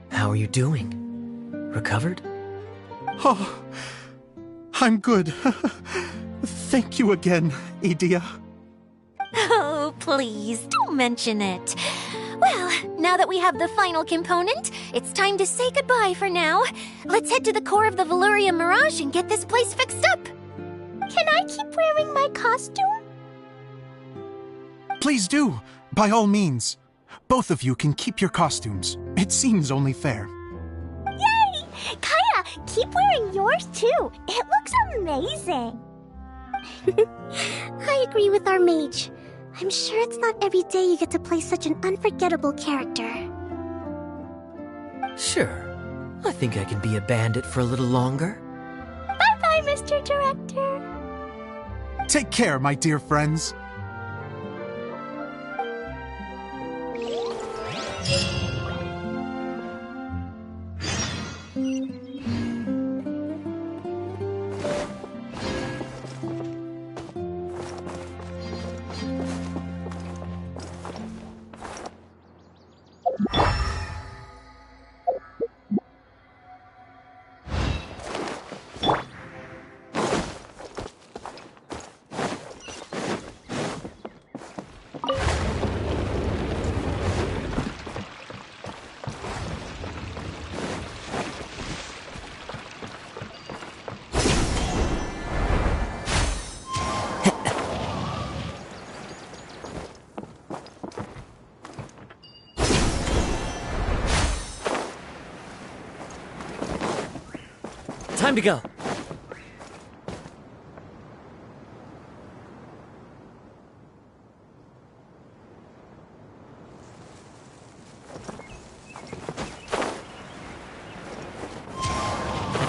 Speaker 6: How are you doing? Recovered?
Speaker 7: Oh, I'm good. Thank you again, Edea.
Speaker 3: Oh, please, don't mention it. Well, now that we have the final component, it's time to say goodbye for now. Let's head to the core of the Valuria Mirage and get this place fixed up.
Speaker 8: Can I keep wearing my costume?
Speaker 7: Please do, by all means. Both of you can keep your costumes. It seems only fair.
Speaker 8: Yay! Kaya, keep wearing yours too. It looks amazing. I agree with our mage. I'm sure it's not every day you get to play such an unforgettable character.
Speaker 6: Sure. I think I can be a bandit for a little longer.
Speaker 8: Bye-bye, Mr. Director.
Speaker 7: Take care, my dear friends.
Speaker 5: Time to go.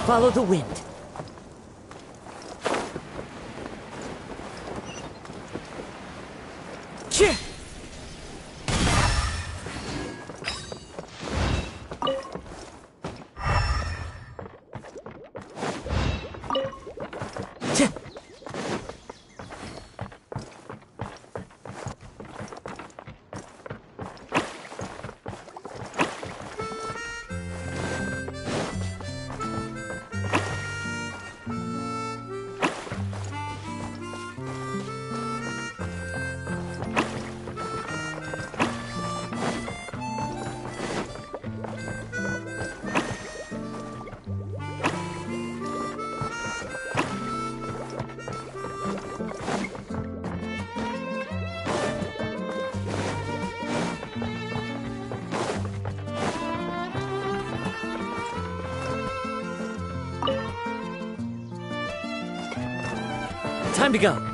Speaker 5: Follow the wind. Cheer! Time to go.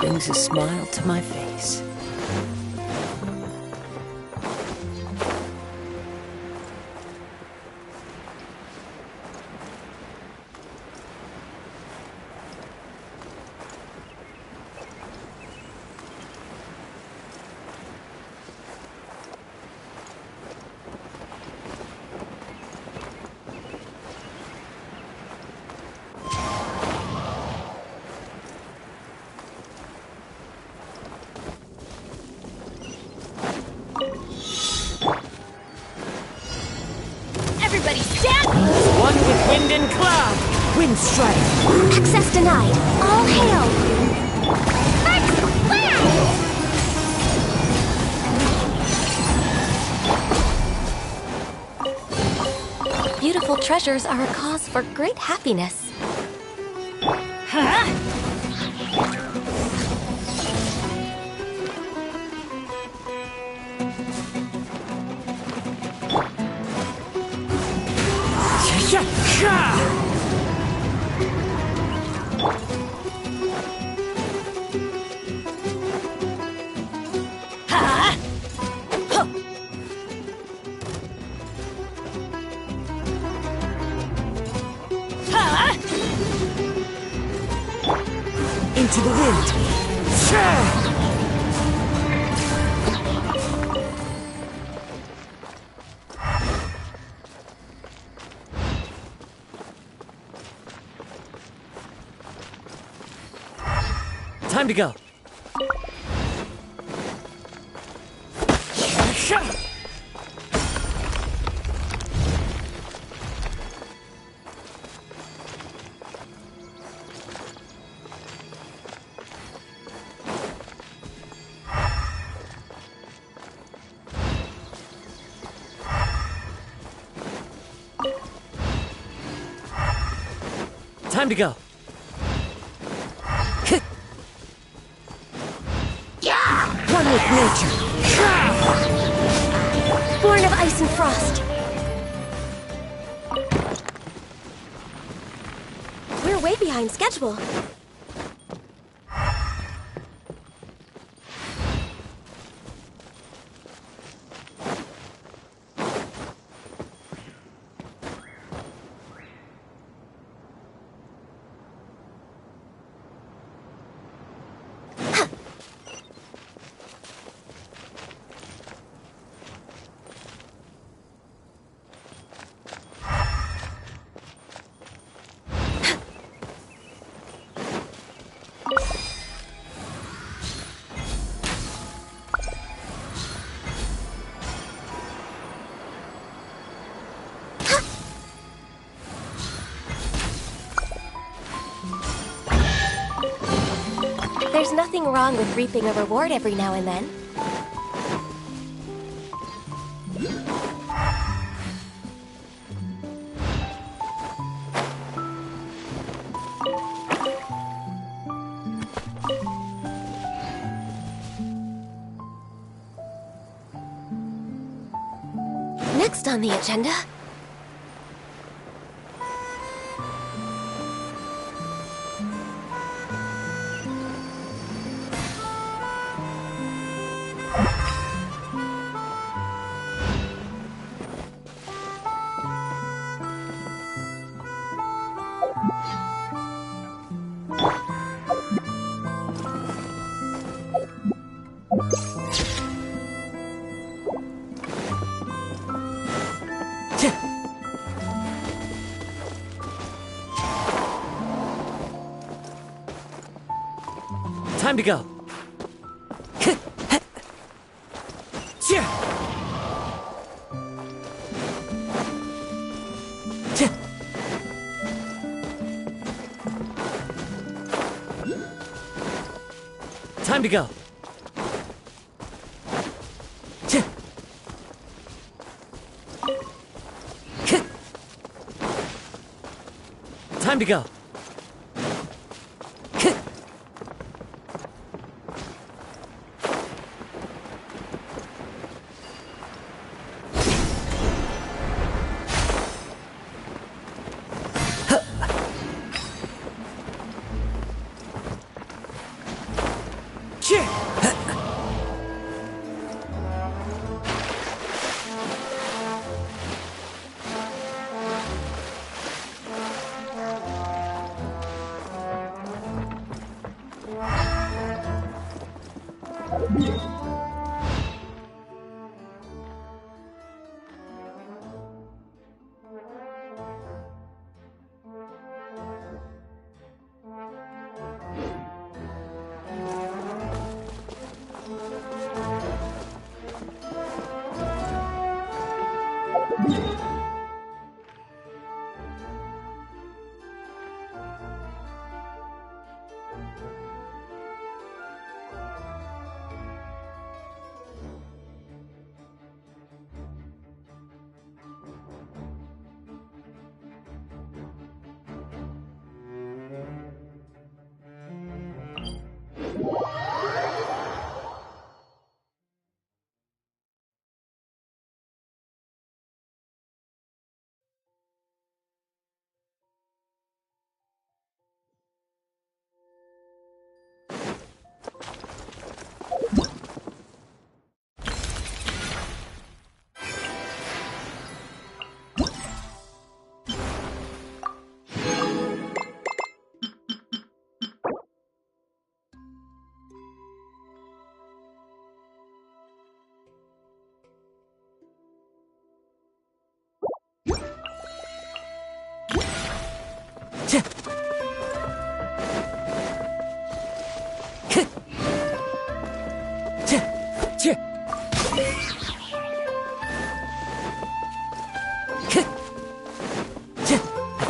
Speaker 5: Brings a smile to my face.
Speaker 3: Everybody stand!
Speaker 5: One with wind and cloud!
Speaker 6: Wind strike!
Speaker 8: Access denied. All hail. First blast!
Speaker 9: beautiful treasures are a cause for great happiness.
Speaker 5: Into the wind! Time to go! Time to go!
Speaker 9: One with nature. Born of ice and frost. We're way behind schedule. There's nothing wrong with reaping a reward every now and then. Next on the agenda...
Speaker 5: Time to go! Time to go! Time to go!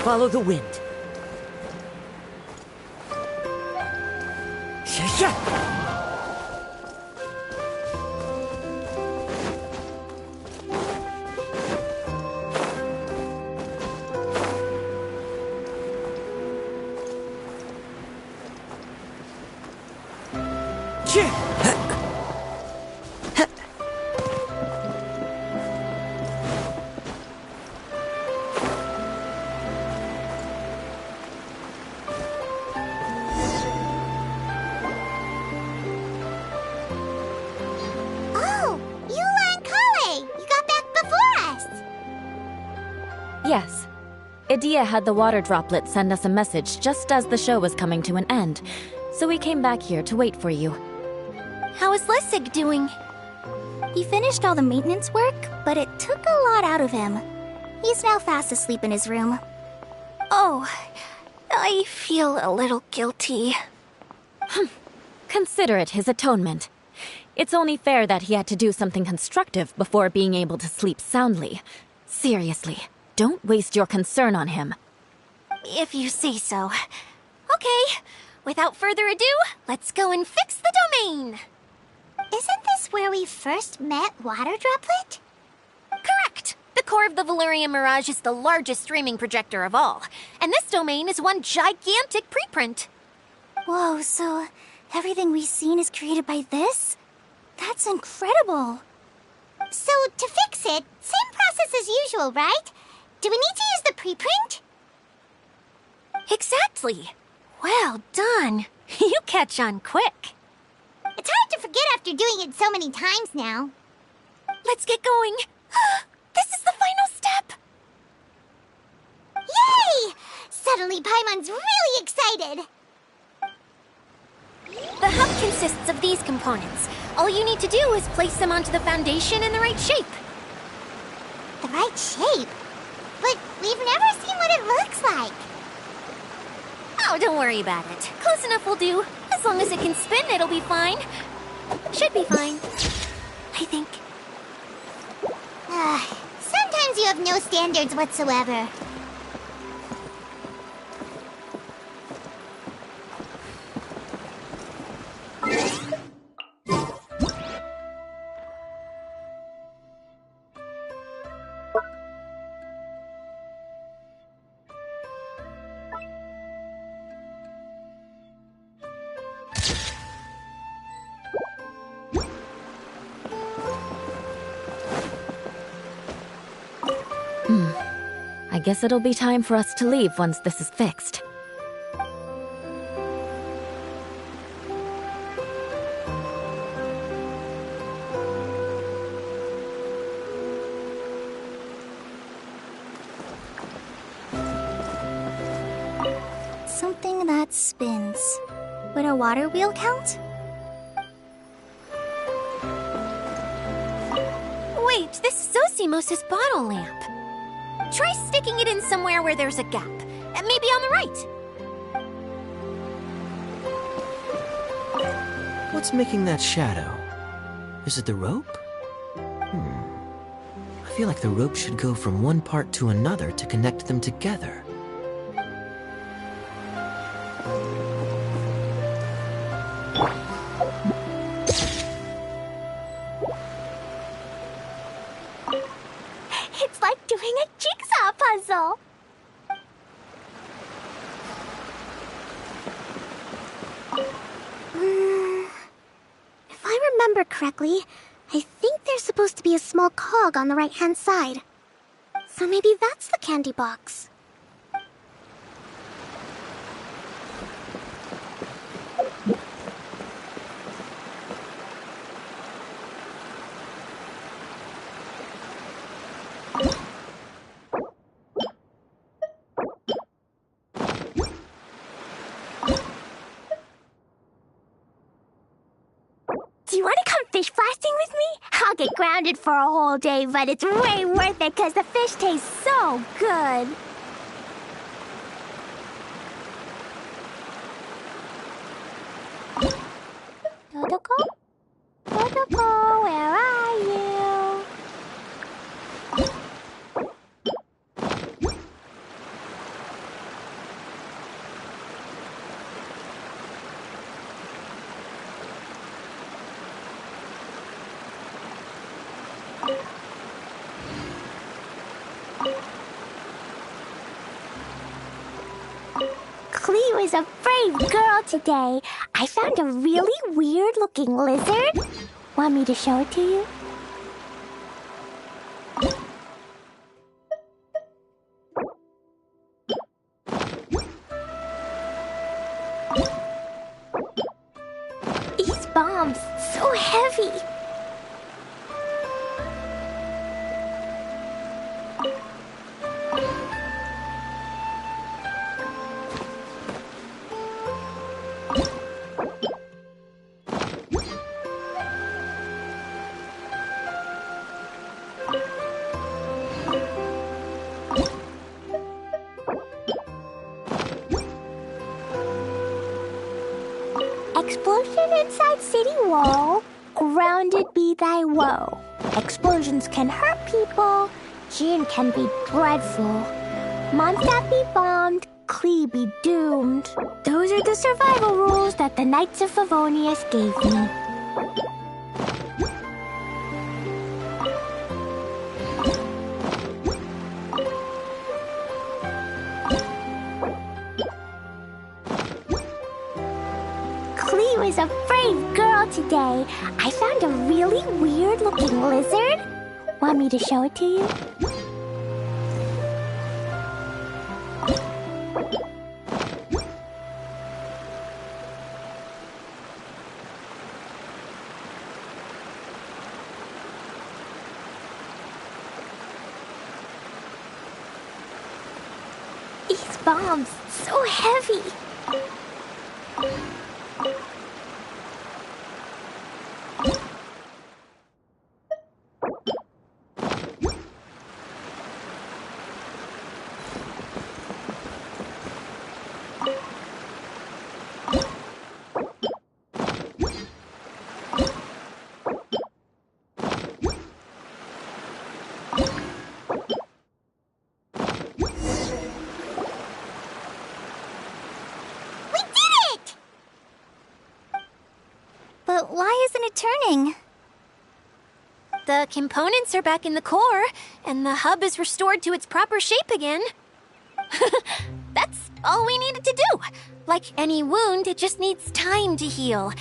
Speaker 5: Follow the wind.
Speaker 1: Yes. Idia had the water droplet send us a message just as the show was coming to an end, so we came back here to wait for you.
Speaker 3: How is Lessig doing?
Speaker 4: He finished all the maintenance work, but it took a lot out of him. He's now fast asleep in his room.
Speaker 3: Oh, I feel a little guilty.
Speaker 1: Consider it his atonement. It's only fair that he had to do something constructive before being able to sleep soundly. Seriously, don't waste your concern on him.
Speaker 3: If you say so. Okay, without further ado, let's go and fix the domain!
Speaker 8: Isn't this where we first met Water Droplet?
Speaker 3: Correct! The core of the Valerian Mirage is the largest streaming projector of all, and this domain is one gigantic preprint.
Speaker 4: Whoa, so everything we've seen is created by this? That's incredible!
Speaker 8: So, to fix it, same process as usual, right? Do we need to use the preprint?
Speaker 3: Exactly! Well done! You catch on quick.
Speaker 8: It's hard to forget after doing it so many times now.
Speaker 3: Let's get going! This is the final step!
Speaker 8: Yay! Suddenly Paimon's really excited!
Speaker 3: The hub consists of these components. All you need to do is place them onto the foundation in the right shape.
Speaker 8: The right shape? But we've never seen what it looks like.
Speaker 3: Oh, don't worry about it. Close enough will do. As long as it can spin, it'll be fine. Should be fine. I think.
Speaker 8: Sometimes you have no standards whatsoever.
Speaker 1: I guess it'll be time for us to leave once this is fixed.
Speaker 4: Something that spins. Would a water wheel count?
Speaker 3: Wait, this is Zosimos' bottle lamp. Try sticking it in somewhere where there's a gap. Maybe on the right.
Speaker 6: What's making that shadow? Is it the rope? I feel like the rope should go from one part to another to connect them together.
Speaker 8: It's like doing a jigsaw puzzle. If I remember correctly, I think there's supposed to be a small cog on the right-hand side. So maybe that's the candy box. Do you want to come fish blasting with me? I'll get grounded for a whole day, but it's way worth it because the fish taste so good. Choco, where are you? Cleo is a brave girl today. I found a really weird-looking lizard. Want me to show it to you? These bombs, so heavy. Explosion inside city wall. Grounded be thy woe. Explosions can hurt people. Gin can be dreadful. Mondstadt be bombed. Klee be doomed. Those are the survival rules that the Knights of Favonius gave me. Cleo is a brave girl today. I found a really weird-looking lizard. Want me to show it to you? These bombs, so heavy. But why isn't it turning?
Speaker 3: The components are back in the core, and the hub is restored to its proper shape again. That's all we needed to do. Like any wound, it just needs time to heal.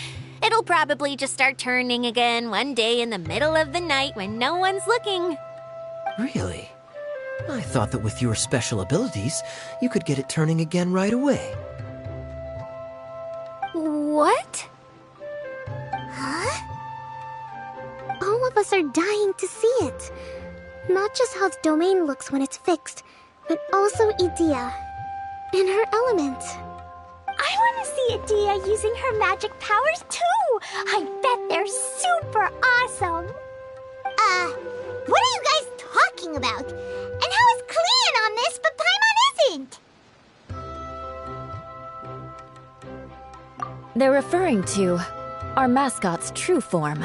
Speaker 3: It'll probably just start turning again one day in the middle of the night when no one's looking.
Speaker 6: Really? I thought that with your special abilities, you could get it turning again right away.
Speaker 3: What?
Speaker 8: Huh? All of us are dying to see it. Not just how the domain looks when it's fixed, but also Edea. In her element. I want to see Edea using her magic powers too! I bet they're super awesome! What are you guys talking about? And how is Clean on this, but Paimon isn't?
Speaker 1: They're referring to our mascot's true form.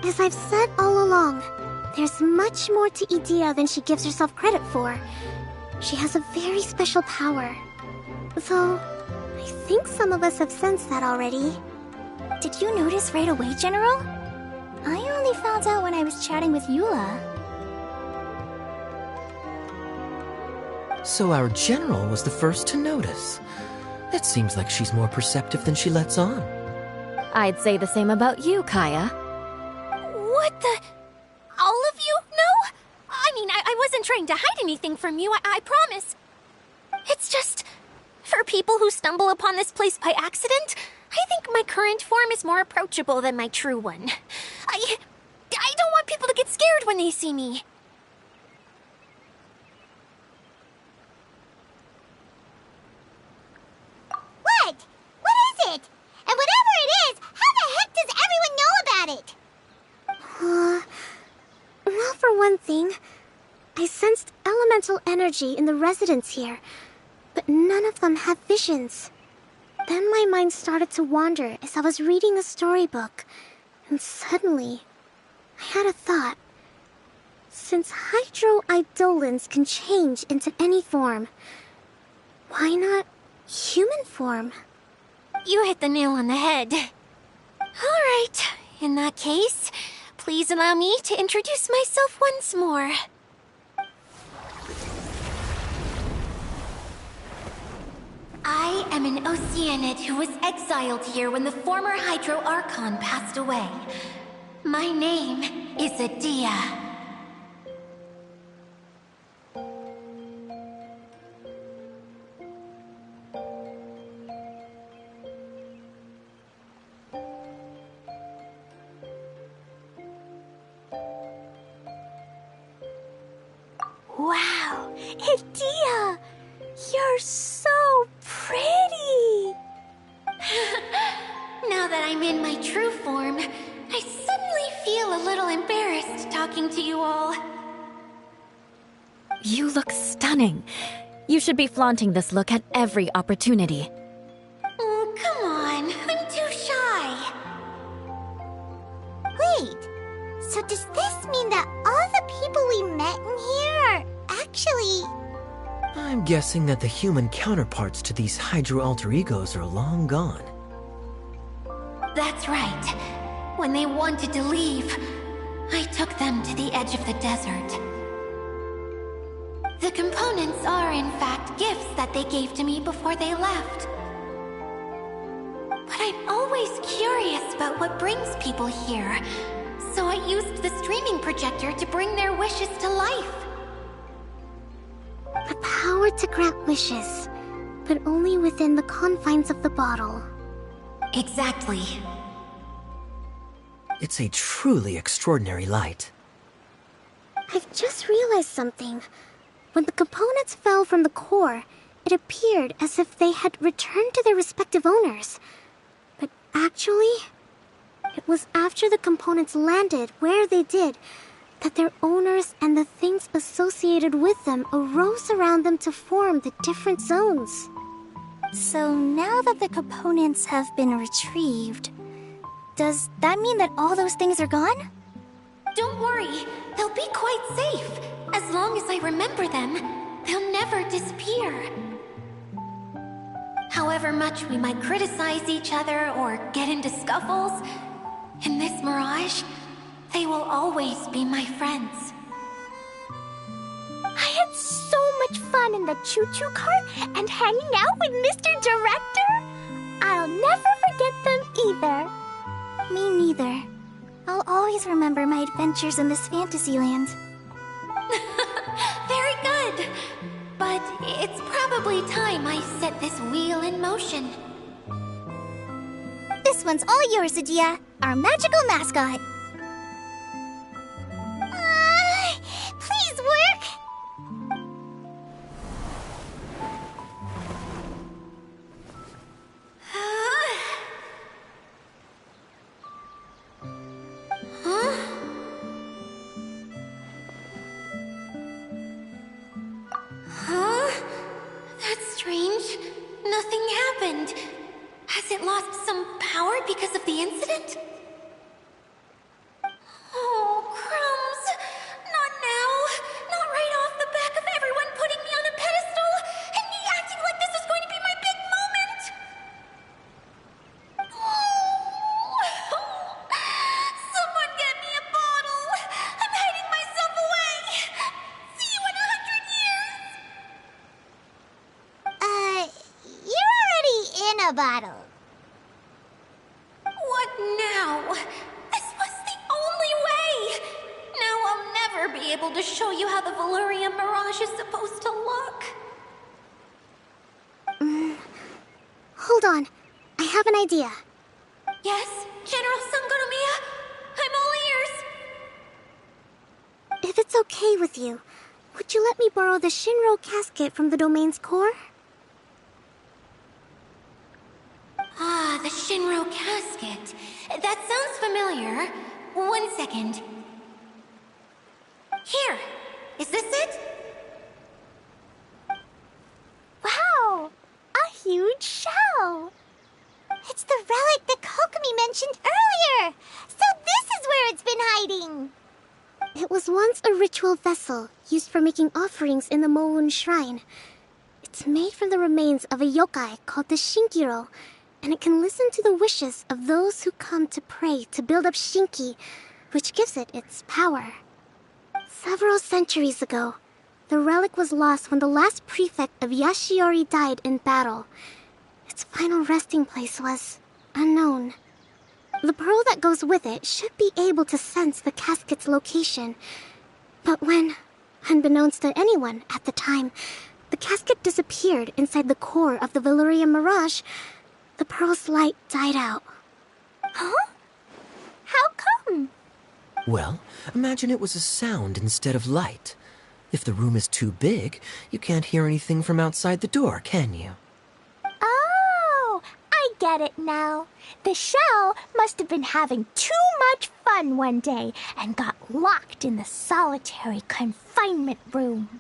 Speaker 8: As I've said all along, there's much more to Edea than she gives herself credit for. She has a very special power. Though, I think some of us have sensed that already. Did you notice right away, General? I only found out when I was chatting with Eula.
Speaker 6: So our general was the first to notice. It seems like she's more perceptive than she lets on.
Speaker 1: I'd say the same about you, Kaya.
Speaker 3: What the? All of you? No? I mean, I wasn't trying to hide anything from you, I promise. It's just, for people who stumble upon this place by accident, I think my current form is more approachable than my true one. I don't want people to get scared when they see me.
Speaker 8: What? What is it? And whatever it is, how the heck does everyone know about it? Well, for one thing, I sensed elemental energy in the residents here, but none of them have visions. Then my mind started to wander as I was reading the storybook, And suddenly, I had a thought. Since hydroidolins can change into any form, why not human form?
Speaker 3: You hit the nail on the head. Alright, in that case, please allow me to introduce myself once more. I am an Oceanid who was exiled here when the former Hydro Archon passed away. My name is Adia.
Speaker 8: Wow, Adia! You're so pretty!
Speaker 3: Now that I'm in my true form, I suddenly feel a little embarrassed talking to you all.
Speaker 1: You look stunning. You should be flaunting this look at every opportunity.
Speaker 3: Oh, come on. I'm too shy.
Speaker 8: Wait, so does this mean that all the people we met in here are actually...
Speaker 6: I'm guessing that the human counterparts to these Hydro alter egos are long gone.
Speaker 3: That's right. When they wanted to leave, I took them to the edge of the desert. The components are, in fact, gifts that they gave to me before they left. But I'm always curious about what brings people here, so I used the streaming projector to bring their wishes to life.
Speaker 8: The power to grant wishes, but only within the confines of the bottle.
Speaker 3: Exactly.
Speaker 6: It's a truly extraordinary light.
Speaker 8: I've just realized something. When the components fell from the core, it appeared as if they had returned to their respective owners. But actually, it was after the components landed where they did that their owners and the things associated with them arose around them to form the different zones.
Speaker 4: So now that the components have been retrieved, does that mean that all those things are gone?
Speaker 3: Don't worry, they'll be quite safe. As long as I remember them, they'll never disappear. However much we might criticize each other or get into scuffles, in this mirage, they will always be my friends.
Speaker 8: I had so much fun in the choo-choo cart and hanging out with Mr. Director. I'll never forget them either.
Speaker 4: Me neither. I'll always remember my adventures in this fantasy land.
Speaker 3: Very good. But it's probably time I set this wheel in motion.
Speaker 4: This one's all yours, Adia, our magical mascot.
Speaker 8: Please work!
Speaker 3: Huh? Huh? That's strange. Nothing happened. Has it lost some power because of the incident? Oh, crumbs. Not now. Not right off the back of everyone putting me on a pedestal and me acting like this is going to be my big moment. Someone get me a bottle. I'm hiding myself away. See you in 100 years.
Speaker 8: You're already in a bottle.
Speaker 3: What now? This was the only way! Now I'll never be able to show you how the Valurian Mirage is supposed to look.
Speaker 8: Hold on. I have an idea.
Speaker 3: Yes, General Sangonomiya? I'm all ears.
Speaker 8: If it's okay with you, would you let me borrow the Shinro casket from the domain's core?
Speaker 3: Ah, the Shinro casket. That sounds familiar. 1 second. Here. Is this it?
Speaker 8: Wow! A huge shell! It's the relic that Kokomi mentioned earlier! So It was once a ritual vessel used for making offerings in the Moun Shrine. It's made from the remains of a yokai called the Shinkiro, and it can listen to the wishes of those who come to pray to build up Shinki, which gives it its power. Several centuries ago, the relic was lost when the last prefect of Yashiori died in battle. Its final resting place was unknown. The pearl that goes with it should be able to sense the casket's location. But when, unbeknownst to anyone at the time, the casket disappeared inside the core of the Valyrian Mirage, the pearl's light died out.
Speaker 3: Huh? How come?
Speaker 6: Well, imagine it was a sound instead of light. If the room is too big, you can't hear anything from outside the door, can you?
Speaker 8: Oh, I get it now. The shell must have been having too much fun one day and got locked in the solitary confinement room.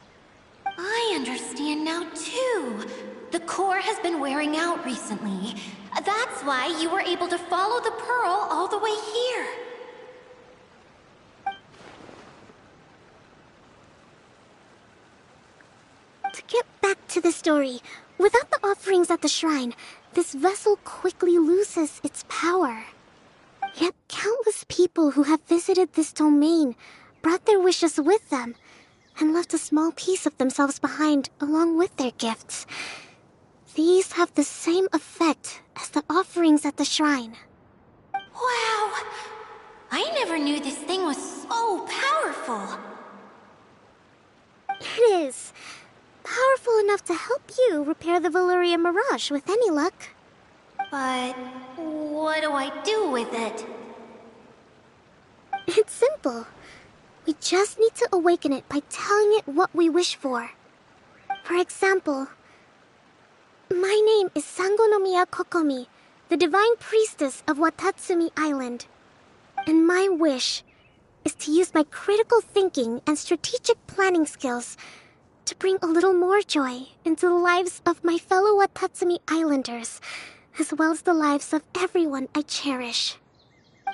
Speaker 3: I understand now, too. The core has been wearing out recently. That's why you were able to follow the pearl all the way here.
Speaker 8: To get back to the story, without the offerings at the shrine, this vessel quickly loses its power. Yet countless people who have visited this domain brought their wishes with them and left a small piece of themselves behind along with their gifts. These have the same effect as the offerings at the shrine.
Speaker 3: Wow! I never knew this thing was so powerful.
Speaker 8: It is. Powerful enough to help you repair the Valyrian Mirage with any luck.
Speaker 3: But what do I do with it?
Speaker 8: It's simple. We just need to awaken it by telling it what we wish for. For example, my name is Sangonomiya Kokomi, the divine priestess of Watatsumi Island. And my wish is to use my critical thinking and strategic planning skills to bring a little more joy into the lives of my fellow Watatsumi Islanders, as well as the lives of everyone I cherish.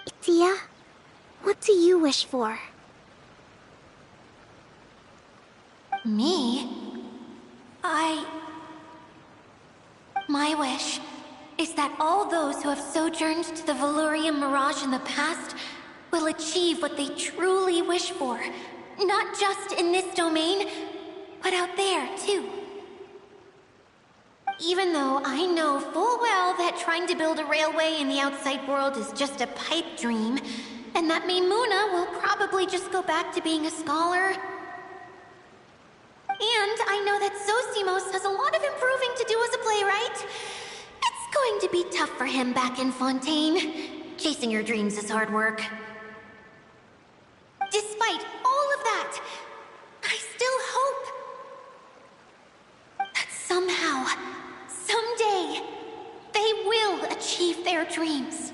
Speaker 8: Itia, what do you wish for?
Speaker 3: Me? My wish is that all those who have sojourned to the Valyrian Mirage in the past will achieve what they truly wish for. Not just in this domain, but out there, too. Even though I know full well that trying to build a railway in the outside world is just a pipe dream, and that Maimuna will probably just go back to being a scholar. And I know that Zosimos has a lot of improving to do as a playwright. It's going to be tough for him back in Fontaine. Chasing your dreams is hard work. Despite all of that, I still hope that somehow, someday, they will achieve their dreams.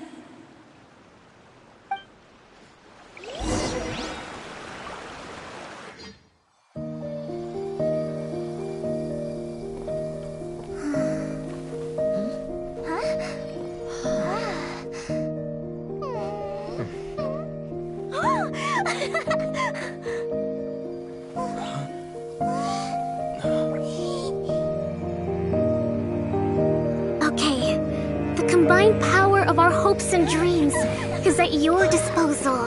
Speaker 8: Combined power of our hopes and dreams is at your disposal.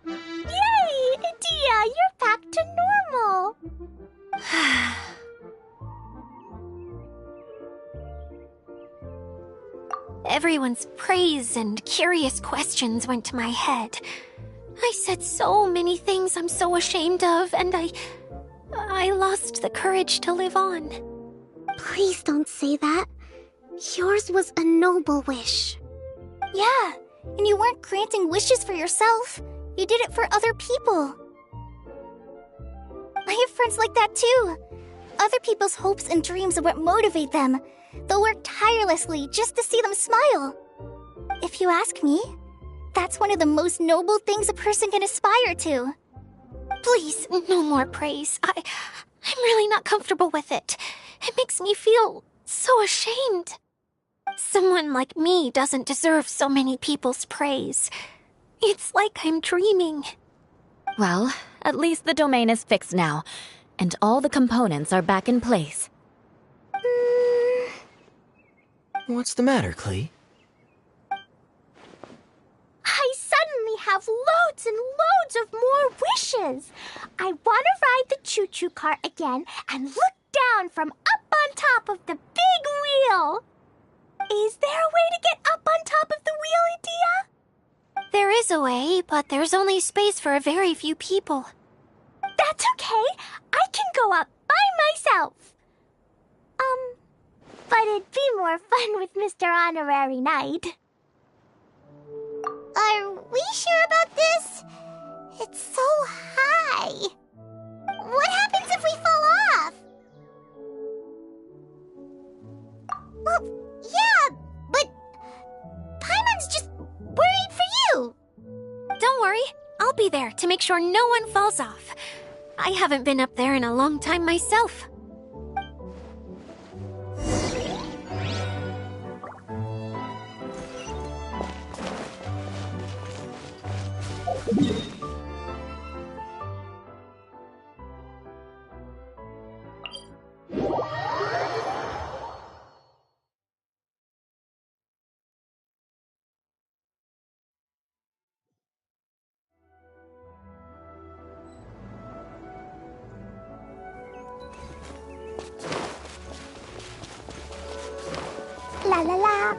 Speaker 8: Yay! Dia, you're back to normal!
Speaker 3: Everyone's praise and curious questions went to my head. I said so many things I'm so ashamed of, and I lost the courage to live on.
Speaker 8: Please don't say that. Yours was a noble wish.
Speaker 4: Yeah, and you weren't granting wishes for yourself. You did it for other people. I have friends like that too. Other people's hopes and dreams are what motivate them. They'll work tirelessly just to see them smile. If you ask me, that's one of the most noble things a person can aspire to.
Speaker 3: Please, no more praise. I'm really not comfortable with it. It makes me feel so ashamed. Someone like me doesn't deserve so many people's praise. It's like I'm dreaming.
Speaker 1: Well, at least the domain is fixed now, and all the components are back in place.
Speaker 6: What's the matter, Klee?
Speaker 8: I suddenly have loads and loads of more wishes. I want to ride the choo-choo cart again and look down from up on top of the big wheel. Is there a way to get up on top of the wheel, Dia?
Speaker 3: There is a way, but there's only space for a very few people.
Speaker 8: That's okay. I can go up by myself. But it'd be more fun with Mr. Honorary Knight. Are we sure about this? It's so high. What happens if we fall off? Well, yeah, but Paimon's just worried for you.
Speaker 3: Don't worry, I'll be there to make sure no one falls off. I haven't been up there in a long time myself.
Speaker 8: La la la.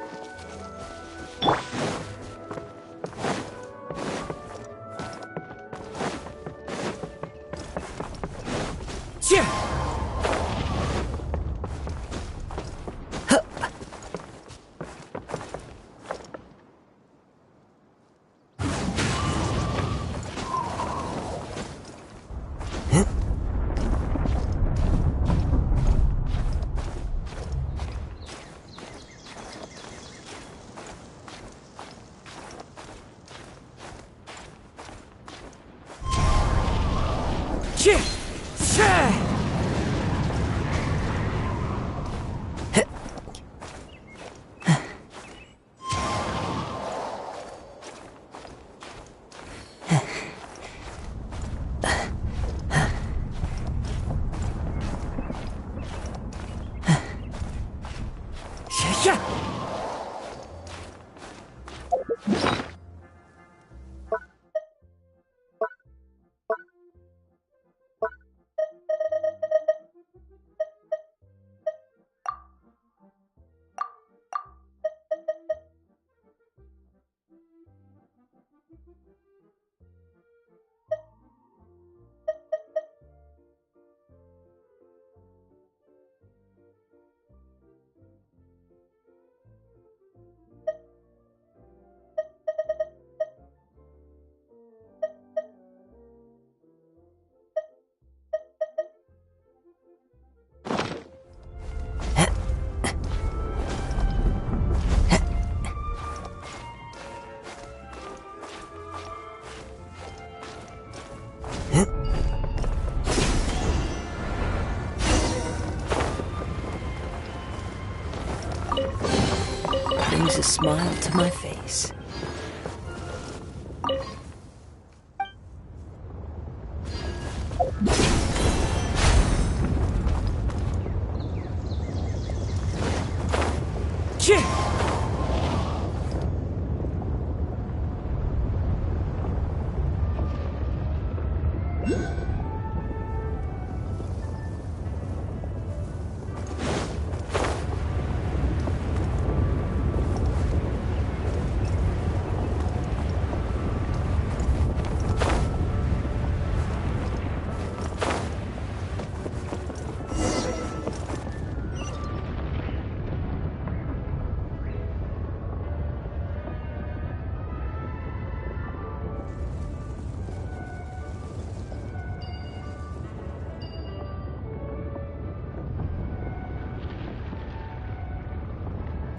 Speaker 5: Brings a smile to my face.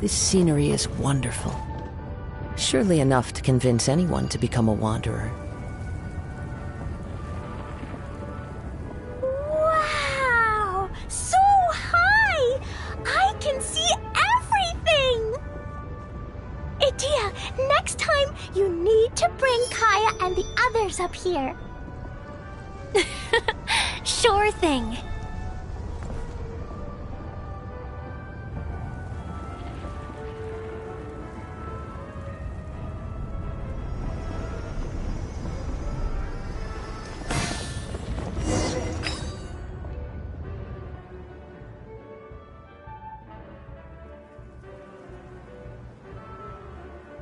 Speaker 5: This scenery is wonderful. Surely enough to convince anyone to become a wanderer.
Speaker 8: Wow! So high! I can see everything! Idia, next time you need to bring Kaya and the others up here.
Speaker 3: Sure thing.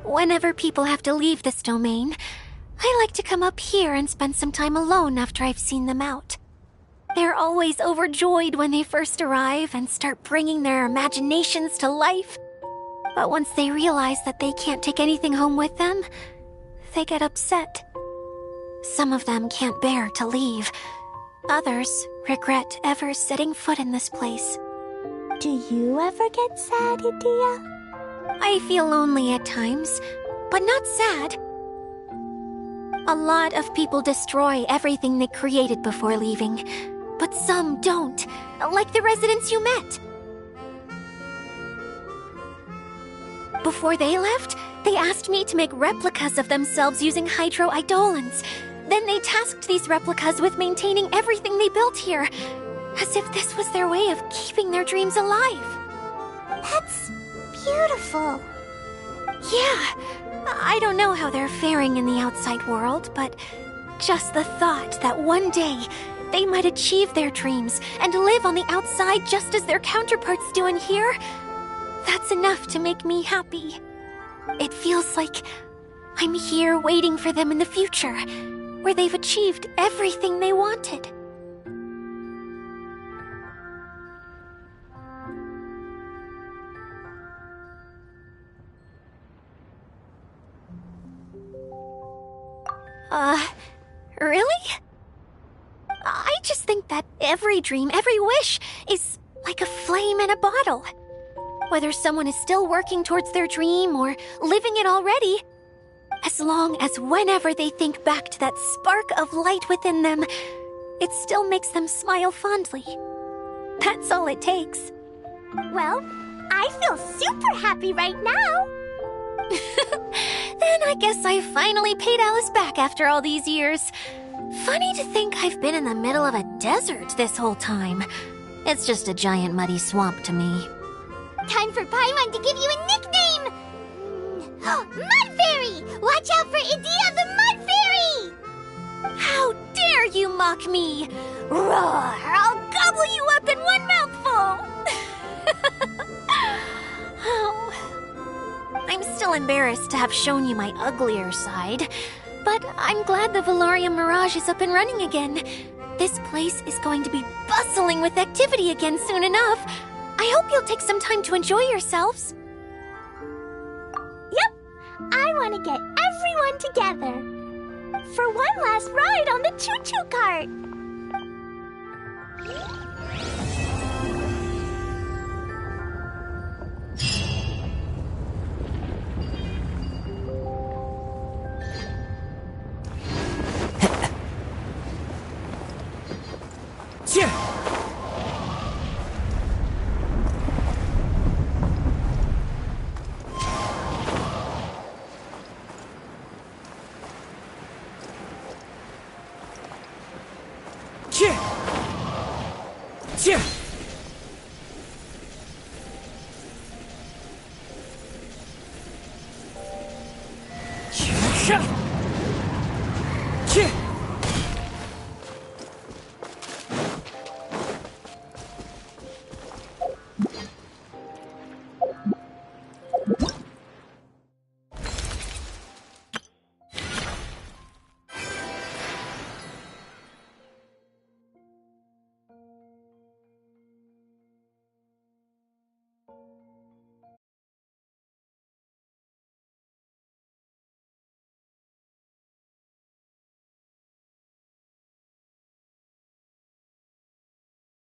Speaker 3: Whenever people have to leave this domain, I like to come up here and spend some time alone after I've seen them out. They're always overjoyed when they first arrive and start bringing their imaginations to life. But once they realize that they can't take anything home with them, they get upset. Some of them can't bear to leave. Others regret ever setting foot in this place.
Speaker 8: Do you ever get sad, Idia?
Speaker 3: I feel lonely at times, but not sad. A lot of people destroy everything they created before leaving, but some don't, like the residents you met. Before they left, they asked me to make replicas of themselves using hydro-eidolons. Then they tasked these replicas with maintaining everything they built here, as if this was their way of keeping their dreams alive.
Speaker 8: That's beautiful.
Speaker 3: Yeah, I don't know how they're faring in the outside world, but just the thought that one day they might achieve their dreams and live on the outside just as their counterparts do in here, that's enough to make me happy. It feels like I'm here waiting for them in the future, where they've achieved everything they wanted. Really? I just think that every dream, every wish, is like a flame in a bottle. Whether someone is still working towards their dream or living it already, as long as whenever they think back to that spark of light within them, it still makes them smile fondly. That's all it takes.
Speaker 8: Well, I feel super happy right now.
Speaker 3: Then I guess I finally paid Alice back after all these years. Funny to think I've been in the middle of a desert this whole time. It's just a giant muddy swamp to me.
Speaker 8: Time for Paimon to give you a nickname! Mud Fairy! Watch out for Idia the Mud Fairy!
Speaker 3: How dare you mock me! Roar! I'll gobble you up in one mouthful! Oh. I'm still embarrassed to have shown you my uglier side, but I'm glad the Valorium Mirage is up and running again. This place is going to be bustling with activity again soon enough. I hope you'll take some time to enjoy yourselves.
Speaker 8: Yep, I want to get everyone together for one last ride on the choo-choo cart.
Speaker 5: Yeah.